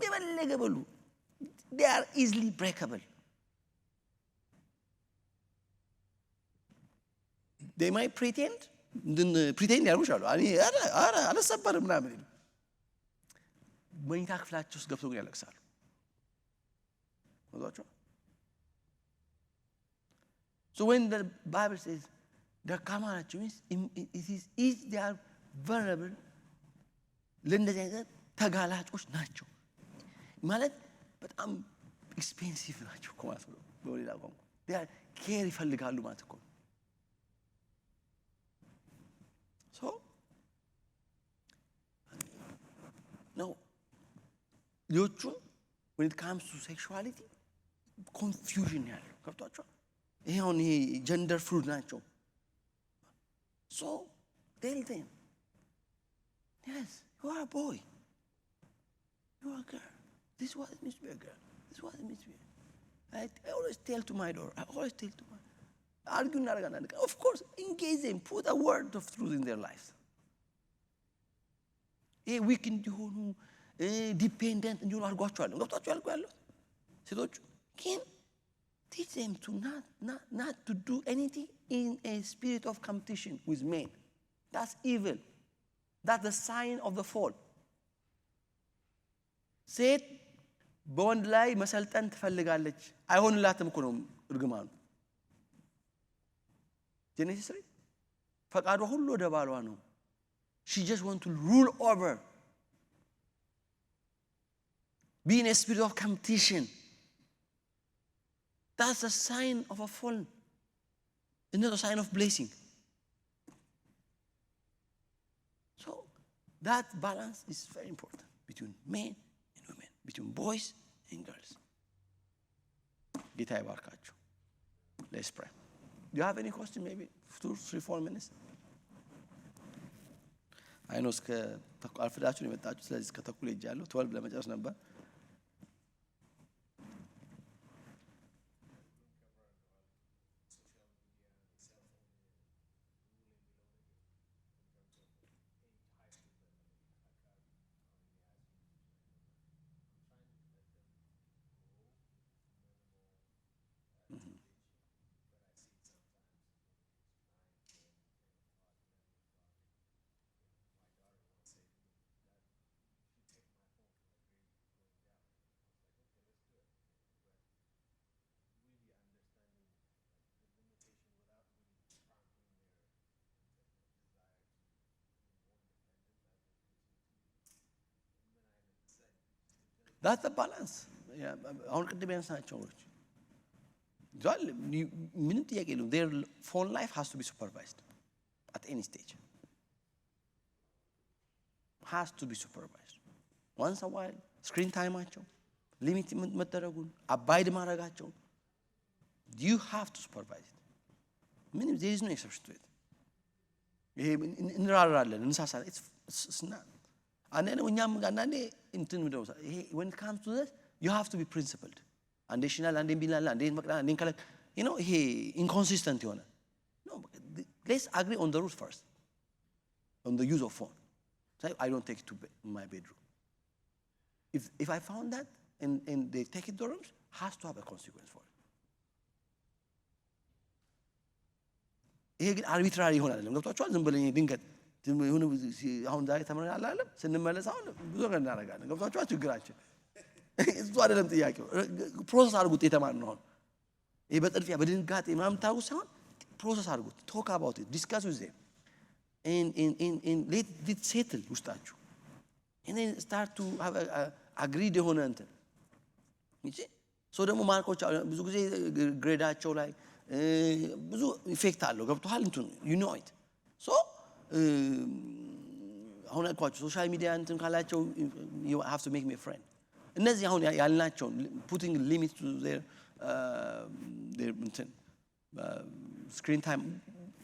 ይበለገ በሉ they are easily breakable they might pretend ያሉሻሉ አረ አልሰበርም ምናምን መኝታ ክፍላቸው ውስጥ ገብተው ግን ያለቅሳሉ ወጣቸው so when the Bible says ደካማ ናቸው means it is they are vulnerable ለእንደዚህ አይነት ተጋላጮች ናቸው ማለት በጣም ኤክስፔንሲቭ ናቸው እኮ ማለት ነው በሌላ ቋንቋ they are ኬር ይፈልጋሉ ማለት እኮ so no ልጆቹ when it comes to sexuality confusion ያለው ገብቷቸዋል ይሄ ጀንደር ፍሉድ ናቸው so tell them yes you are a boy you are a girl this is what it means to be a girl this is what it means to be I always tell to my daughter argue naragana of course engage them put a word of truth in their lives weak እንዲሆኑ ዲፔንደንት እንዲሆኑ አድርጓቸዋለሁ ገብቷቸዋል እኮ ያለው ሴቶቹ ግን teach them to not to do anything in a spirit of competition with men that's evil that's the sign of the fall ሴት በወንድ ላይ መሰልጠን ትፈልጋለች አይሆንላትም እኮ ነው እርግማኑ ጄኔሲስ 3 ፈቃዷ ሁሉ ወደ ባሏ ነው she just want to rule over be in a spirit of competition that's a sign of a fall not a sign of blessing so that balance is very important between men and women between boys and girls ጌታ ይባርካችሁ let's pray do you have any question maybe 2-3-4 minutes I know እስከ አልፍዳችሁ ነው የመጣችሁ ስለዚህ እስከ ተኩል ሄጃለሁ 12 ለመጨረስ ነበር that's the balance አሁን ቅድም ያነሳናቸው ወሮች ምንም ጥያቄ የለውም። their phone life has to be supervised at any stage. has to be supervised. once a while screen ታይማቸው ሊሚት መደረጉን አባይድ ማድረጋቸው you have to supervise it. ምንም there is no exception to it. ይሄ እንራራለን እንሳሳለን it's not. አንዴ እኛም አንዳንዴ እንትን ምንድነው ይሄ when it comes to this you have to be principled. አንዴ ሽናል አንዴ ቢላል አንዴ መቅዳ አንዴ ካለ you know ይሄ inconsistent የሆነ no let's agree on the rules first on the use of phone. So I don't take it to my bedroom. If I found that and they take it to the rooms has to have a consequence for it. ይሄ ግን አርቢትራሪ ይሆናል አይደለም ገብቷችኋል ዝም ብለኝ ድንገት ይሁን አሁን ዛሬ ተመረናል አይደለም ስንመለስ አሁን ብዙ ነገር እናደርጋለን ገብቷችኋል ችግራችን እሱ አይደለም ጥያቄው ፕሮሰስ አድርጉት የተማርነው አሁን ይሄ በጥድፊያ በድንጋጤ ምናምን ታውቁ ሳይሆን ፕሮሰስ አድርጉት talk about it discuss with them and let it settle ውስጣችሁ and then start to have a agreed የሆነ እንትን እንጂ ሶ ደግሞ ማርኮች ብዙ ጊዜ ግሬዳቸው ላይ ብዙ ኢፌክት አለው ገብቷል እንትን you know it so አሁን አልኳችሁ ሶሻል ሚዲያ እንትን ካላቸው you have to make me a friend እነዚህ አሁን ያልናቸው putting limit to their እንትን screen time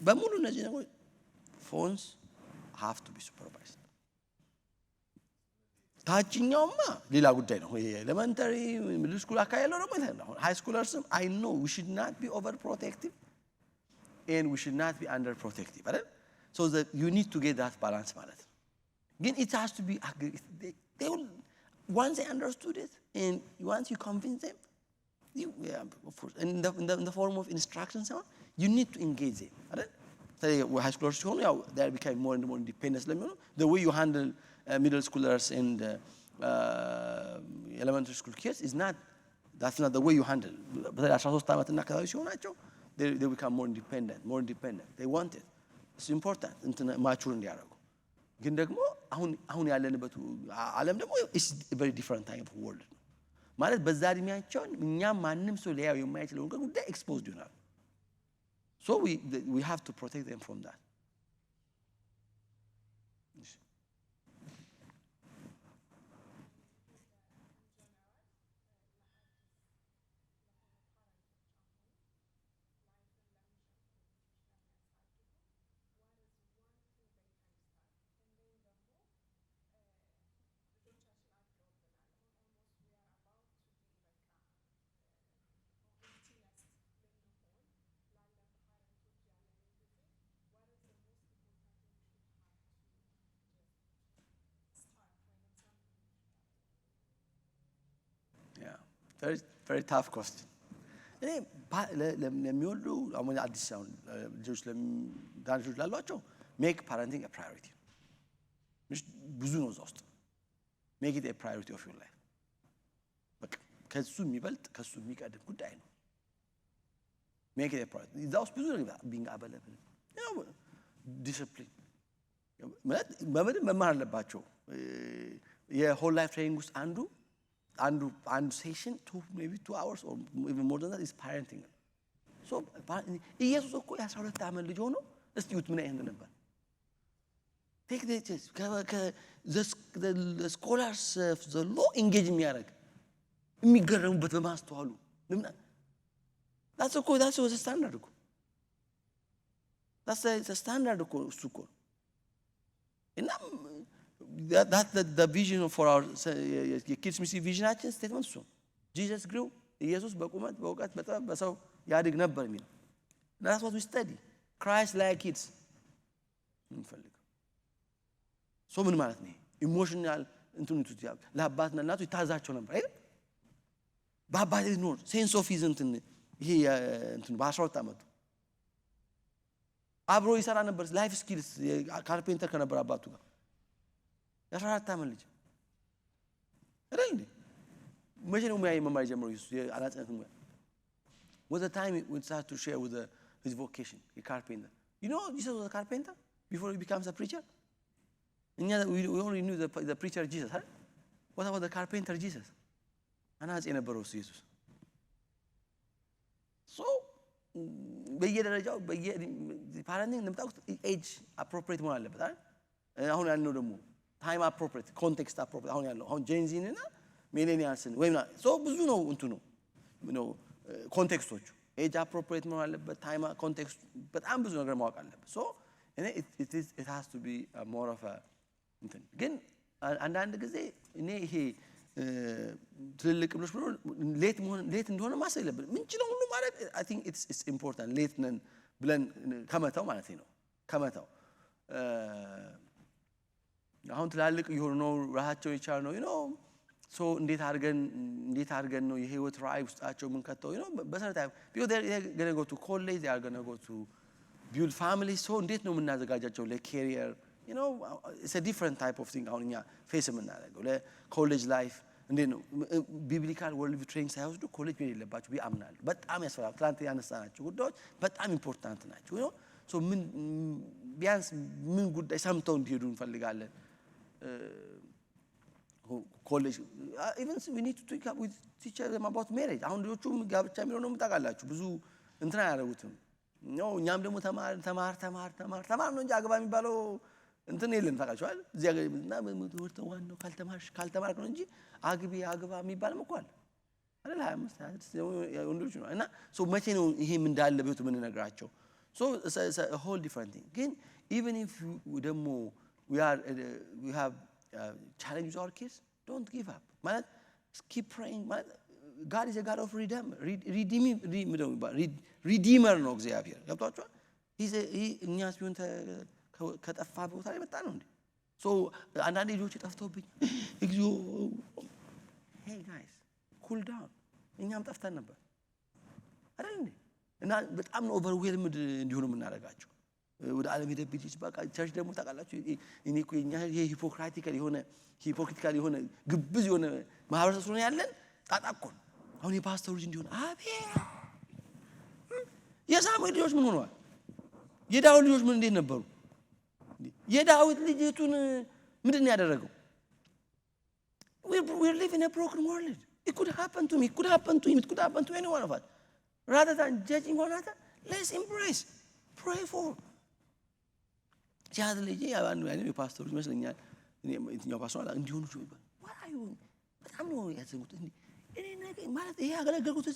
በሙሉ እነዚህ ነገሮች phones have to be supervised. ታችኛውማ ሌላ ጉዳይ ነው ይሄ ኤሌመንተሪ ሚድል ስኩል አካባቢ ያለው ደግሞ ይሄ ሃይ ስኩለርስም I know we should not be overprotective and we should not be underprotective አይደል so that you need to get that balance ማለት ነው ግን it has to be they will once they understood it and once you convince them of course in the form of instructions you need to engage them አይደል so high schoolers ሲሆኑ ያው they are becoming more and more independent ስለሚሆኑ the way you handle middle schoolers and elementary school kids is not that's not the way you handle but 13 ዓመት እና ከዛው ሲሆናቸው they become more independent they want it it's important እንትን ማቹር እንዲያደርጉ ግን ደግሞ አሁን ያለንበት ዓለም ደግሞ is a very different type of world ማለት በዛ እድሜያቸው እኛም ማንም ሰው ሊያየው የማይችለው ጉዳይ exposed ይሆናል so we have to protect them from that. Very tough question. እኔ ለሚወልዱ አሁን አዲስ አሁን ልጆች ለዳንጆች ላሏቸው make parenting a priority. ብዙ ነው እዛ ውስጥ make it a priority of your life. በቃ ከሱ የሚበልጥ ከሱ የሚቀድም ጉዳይ ነው make it a priority. እዛ ውስጥ ብዙ ነገር being available ያው discipline ማለት በምንም መማር አለባቸው የሆል ላይፍ ትሬኒንግ ውስጥ አንዱ ሴሽን maybe 2 hours or even more than that is parenting. So ኢየሱስ እኮ የ12 ዓመት ልጅ ሆኖ እስቲ ዩት ምን አይነት ነበር take the test the scholars of the law engage የሚያደርግ የሚገረሙበት በማስተዋሉ that's the standard እኮ that's the standard እኮ እሱ እኮ እና that's the vision for our kids mission visionation statement so Jesus grew ኢየሱስ በቁመት በእውቀት በጥበብ በሰው ያድግ ነበር የሚል that's what we study Christ like kids እንፈልግ so ምን ማለት ነው ኢሞሽናል እንትን ይያል ለአባትና እናቱ ይታዛቸው ነበር አይደል በአባቴ ኖር ሴንስ ኦፍ ሂዝ እንትን ይሄ እንትን በ12 ዓመቱ አብሮ ይሰራ ነበር ላይፍ ስኪልስ ካርፔንተር ከነበር አባቱ ጋር የ14 ዓመት ልጅ አይደል እንዴ መቼ ነው ሙያ መማር ጀምሮ ኢየሱስ የአናጽነት ሙያ was the time we started to share with his vocation a carpenter you know Jesus was a carpenter before he becomes a preacher we only knew the preacher Jesus huh? What about the carpenter Jesus አናጽ የነበረው ኢየሱስ ሶ በየደረጃው ፓረንቲንግ እንደምታውቁት ኤጅ አፕሮፕሪየት መሆን አለበት አይደል? አሁን ያልነው ደግሞ ታይም አፕሮፕሪየት ኮንቴክስት አፕሮፕሪየት አሁን ያለው አሁን ጄንዚን እና ሚሌኒያልስን ወይና ሶ ብዙ ነው እንትኑ ነው ኮንቴክስቶቹ ኤጅ አፕሮፕሪየት መሆን አለበት ታይም ኮንቴክስት በጣም ብዙ ነገር ማወቅ አለበት ሶ it has to be more of a እንትን ግን አንዳንድ ጊዜ እኔ ይሄ ትልልቅ ብሎሽ ብሎ ሌት እንደሆነ ማሰብ የለብንም ምንችለው ሁሉ ማለት I think it's important ሌት ነን ብለን ከመተው ማለት ነው ከመተው አሁን ትላልቅ የሆኑ ነው ራሳቸው ይቻል ነው ሶ እንዴት አድርገን ነው የህይወት ራዕይ ውስጣቸው ምን ከተው በሰረታው because they're going to go to college they are going to go to build families so እንዴት ነው የምናዘጋጃቸው ለካሪየር it's a different type of thing አሁን እኛ ፌስ የምናደርገው ለኮሌጅ ላይፍ እንዴት ነው ቢብሊካል ወርልድ ቪው ትሬኒንግ ሳይወስዱ ኮሌጅ ምን የለባቸው ቢያምናሉ በጣም ያስፈራል ትላንት ያነሳናቸው ጉዳዮች በጣም ኢምፖርታንት ናቸው ሶ ምን ቢያንስ ምን ጉዳይ ሰምተው እንዲሄዱ እንፈልጋለን ኮሌጅ even we need to talk with teach them about marriage አሁን ልጆቹም ጋብቻ የሚለው ምታውቃላችሁ ብዙ እንትና ያደረጉትም እኛም ደግሞ ተማር ነው እንጂ አግባ የሚባለው እንትን የለም ታውቃችኋል እዚያ እና ትምህርት ዋናው ካልተማርክ ነው እንጂ አግባ የሚባልም እኮ አለ አይደል 25 ወንዶች ነው እና ሶ መቼ ነው ይሄም እንዳለ በቱ ምን ነገራቸው so it's a whole different thing ግን even if ደግሞ we have challenge with our kids don't give up ማለት keep praying ማለት God is a God of redeemer ነው እግዚአብሔር ገብቷችኋል እኛስ ቢሆን ከጠፋ ቦታ ላይ መጣ ነው እንዴ ሶ አንዳንድ ልጆች ጠፍተውብኝ እግዚኦ hey guys cool down እኛም ጠፍተን ነበር አይደል እንዴ እና በጣም ነው ኦቨርዌልምድ እንዲሆኑ የምናደርጋቸው ወደ ዓለም ሄደብኝ በቃ ቸርች ደግሞ ታውቃላችሁ እኔ እኮ የኛ ሂፖክሪቲካል የሆነ ግብዝ የሆነ ማህበረሰብ ስለሆነ ያለን ጣጣቆን አሁን የፓስተር ልጅ እንዲሆን አቤት የሳሙኤል ልጆች ምን ሆነዋል የዳዊት ልጆች ምን እንዴት ነበሩ የዳዊት ልጅቱን ምንድን ያደረገው we live in a broken world it could happen to me it could happen to him it could happen to any one of us rather than judging one another let's embrace pray for ጃዝ ልጅ ያባኑ ያለው የፓስተር ልጅ መስለኛል እኔ የትኛው ፓስተር እንዲሆኑ ይባል ዋዩ በጣም ነው ያዘጉት እኔ ነገር ማለት ይሄ ያገለገልኩት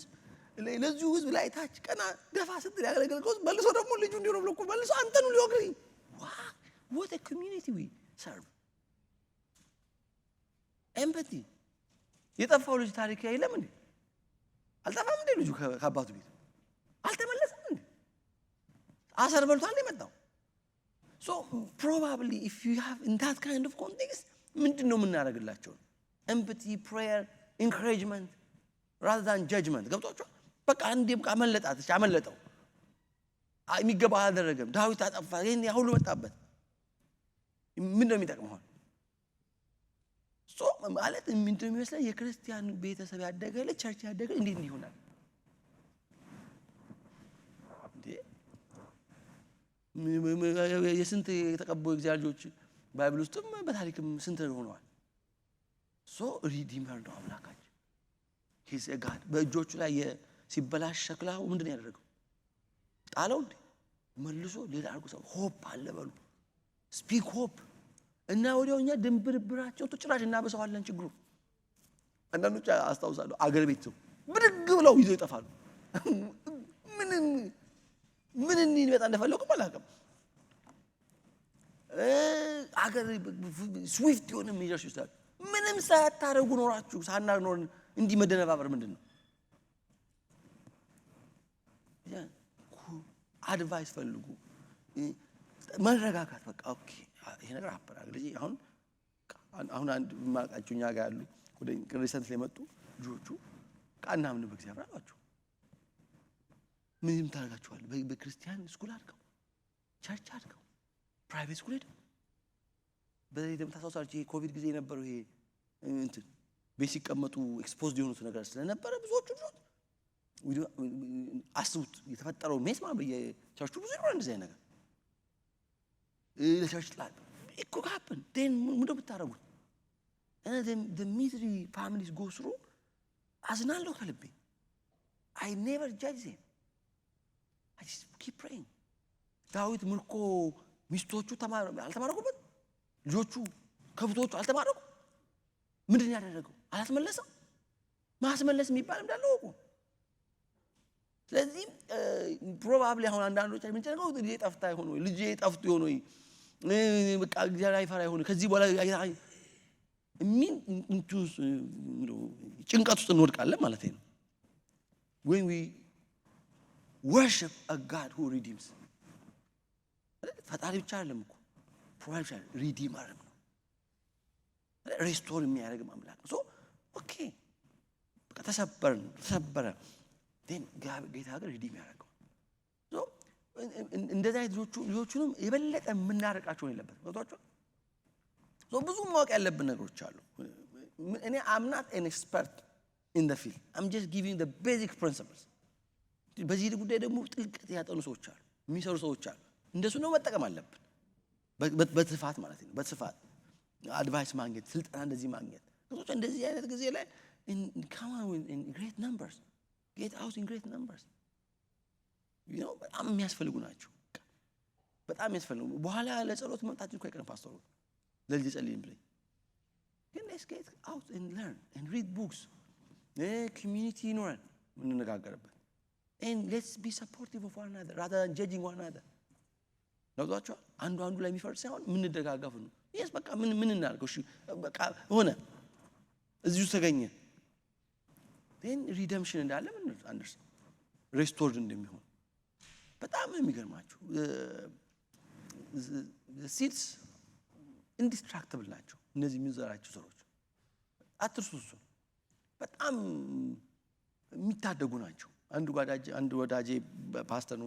ለዚሁ ህዝብ ላይ ታች ቀና ደፋ ስትል ያገለገልኩት መልሶ ደግሞ ልጁ እንዲሆነ ብሎ እኮ መልሶ አንተኑ ሊወግሪ what a community we serve empathy የጠፋው ልጅ ታሪክ አይለም እንዴ አልጠፋም እንዴ ልጁ ከአባቱ ቤት አልተመለሰም እንዴ አሰር በልቷል የመጣው so probably if you have in that kind of context ምንድነው የምናደርግላቸው empathy prayer encouragement rather than judgment ገብቷችኋል በቃ አንዴም አመለጠው የሚገባ አደረገም ዳዊት አጠፋ ይሄን ሁሉ መጣበት ምን ነው የሚጠቅመው ሶ ማለት ምንድነው የሚመስለው የክርስቲያን ቤተሰብ ያደገ ለቸርች ያደገ እንዴት ይሆናል የስንት የተቀበሉ እግዚአብሔር ልጆች ባይብል ውስጥም በታሪክም ስንት ሆነዋል ሶ ሪዲመር ነው አምላካችን he's a God በእጆቹ ላይ ሲበላሽ ሸክላው ምንድነው ያደረገው ጣለው እንዴ መልሶ ሌላ አርጎ ሰው ሆፕ አለ በሉ ስፒክ ሆፕ እና ወዲያውኛ ድንብርብራቸው ተጭራሽ እናበሰዋለን ችግሩ አንዳንዶች አስተውሳለሁ አገር ቤት ሰው ብድግ ብለው ይዘው ይጠፋሉ ምን ይመጣ እንደፈለጉ ማላቀም አገር ስዊፍት የሆነ ሜጀርስ ይችላል ምንም ሳታረጉ ኖራችሁ ሳናር ኖር እንዲ መደነባበር ምንድነው ያ አድቫይስ ፈልጉ መረጋጋት በቃ ኦኬ ይሄ ነገር አፕራግ ልጅ አሁን አንድ ማቃጩኛ ጋር ያሉ ወደ ሪሰንት ላይ መጡ ልጆቹ ቃና ምን በእግዚአብሔር አሏቸው ምንም ታረጋቸዋል በክርስቲያን ስኩል አድርገው ቸርች አድርገው ፕራይቬት ስኩል ሄደው በዚህ ደግሞ ታሳውሳለች ይሄ ኮቪድ ጊዜ የነበረው ይሄ እንትን ቤሲክ ቀመጡ ኤክስፖዝድ የሆኑት ነገር ስለነበረ ብዙዎቹ ልጆች አስቡት የተፈጠረው ሜስ ማለት የቸርቹ ብዙ ነው እንደዚህ ነገር ለቸርች ላይ it could happen then ምንድነው ብታረጉት and then the misery families go through አዝናለሁ ከልቤ I never judge them I just keep praying. ዳዊት ምርኮ ሚስቶቹ አልተማረኩበት ልጆቹ ከብቶቹ አልተማረኩ ምንድን ያደረገው አላስመለሰው ማስመለስ የሚባል እንዳለው እኮ ስለዚህ ፕሮባብሊ አሁን አንዳንዶች ምንጨነቀው ልጄ ጠፍታ ይሆን ወይ ልጄ ጠፍቶ ይሆን ወይ በቃ እግዚአብሔር አይፈራ ይሆን ከዚህ በኋላ ምን እንቱስ ጭንቀት ውስጥ እንወድቃለን ማለት ነው when we worship a God who redeems ፈጣሪ ብቻ አይደለም እኮ ፕሮቫይድ ሪዲመር ነው ሪስቶር የሚያደርግ አምላክ ነው ሶ ኦኬ በቃ ተሰበረ then ጌታ ሀገር ሪዲም ያደርገው ሶ እንደዛ ልጆቹንም የበለጠ የምናርቃቸው የለበት ወጣቸው ሶ ብዙ ማወቅ ያለብን ነገሮች አሉ እኔ I'm not an expert in the field I'm just giving the basic principles በዚህ ጉዳይ ደግሞ ጥልቀት ያጠኑ ሰዎች አሉ የሚሰሩ ሰዎች አሉ እንደሱ ነው መጠቀም አለብን በትፋት ማለት ነው በትፋት አድቫይስ ማግኘት ስልጠና እንደዚህ ማግኘት ከሶች እንደዚህ አይነት ጊዜ ላይ come on in great numbers get out in great numbers you know በጣም የሚያስፈልጉ ናቸው በጣም የሚያስፈልጉ በኋላ ለጸሎት መምጣት እኮ አይቀርም ፓስተሩ ለልጅ ጸልይም ብለኝ ግን let's get out and learn and read books community ይኖራል እንነጋገርበት and let's be supportive of one another rather than judging one another ለውጣቸው አንዱ ላይ የሚፈርስ ሳይሆን ምን እንደጋጋፍ ነው yes በቃ ምን እናርገው እሺ በቃ ሆነ እዚሁ ተገኘ then redemption እንዳለ ምን አንደርስ restored እንደሚሆን በጣም የሚገርማችሁ the seeds indestructible ናቸው እነዚህ የሚዘራቸው ዘሮች አትርሱሱ በጣም የሚታደጉ ናቸው አንድ ወዳጄ ፓስተር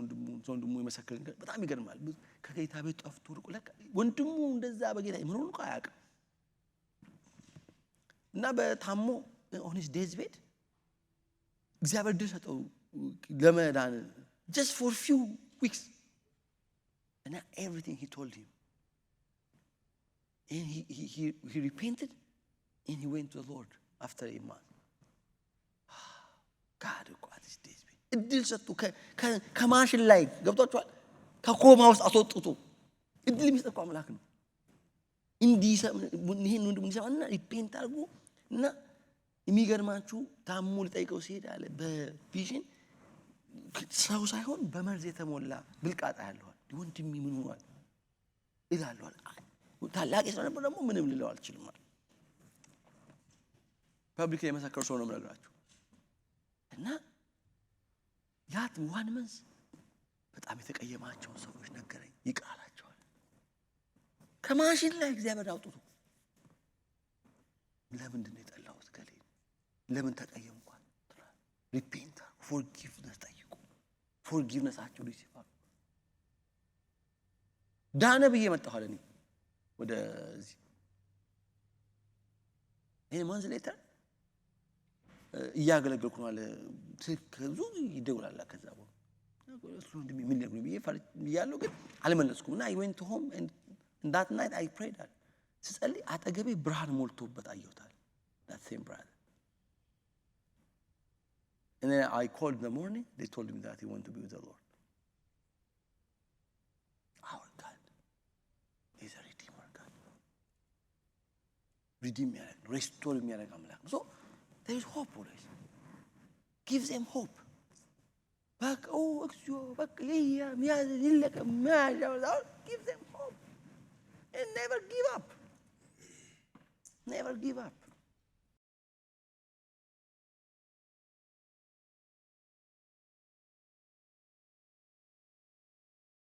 ወንድሙ የመሰከረ በጣም ይገርማል ከጌታ ቤት ጠፍቶ ርቆ ለካ ወንድሙ እንደዛ በጌታ ምንም እንኳን አያውቅም እና በታሞ on his days bed እግዚአብሔር ድል ሰጠው ለመዳን just for few weeks and everything he told him and he repented and he went to the Lord after a month God got his days እድል ሰጡ ከማሽን ላይ ገብቷቸዋል ከኮማ ውስጥ አስወጥቶ እድል የሚሰጥ አምላክ ነው እንዲሰም ይሄን ወንድም እንዲሰማና ሪፔንት አድርጎ እና የሚገርማችሁ ታሙ ልጠይቀው ሲሄድ አለ በቪዥን ሰው ሳይሆን በመርዝ የተሞላ ብልቃጣ ያለው ወንድም ምን ሆኗል ይላል ታላቅ ስለነበር ደግሞ ምንም ልለው አልችልም ማለት ፐብሊክ የመሰከረ ሰው ነው የምነግራችሁ እና ያት ዋን መንስ በጣም የተቀየማቸው ሰዎች ነገረኝ ይቃላቸዋል ከማሽን ላይ እግዚአብሔር አውጥቶ ለምንድን ነው የጠላሁት ከሌ ለምን ተቀየምኳል ሪፔንት forgiveness ጠይቁ forgivenessአቸው ሪሲቭ ዳነ ብዬ መጣሁ አለኝ ወደዚህ ይሄ ማንዝ ሌተር እያገለገልኩ ነው አለ ትከዙ ይደውላል ከዛ በኋላ እሱ ምን ሊያደርግ ነው ይያለው ግን አልመለስኩም እና I went home and that night I prayed ስጸልይ አጠገቤ ብርሃን ሞልቶበት አየሁታል that same brother and then I called in the morning they told me that he wanted to be with the Lord our God is a redeemer God redeem restore የሚያደርግ አምላክ so there is hope always give them hope back back give them hope and never give up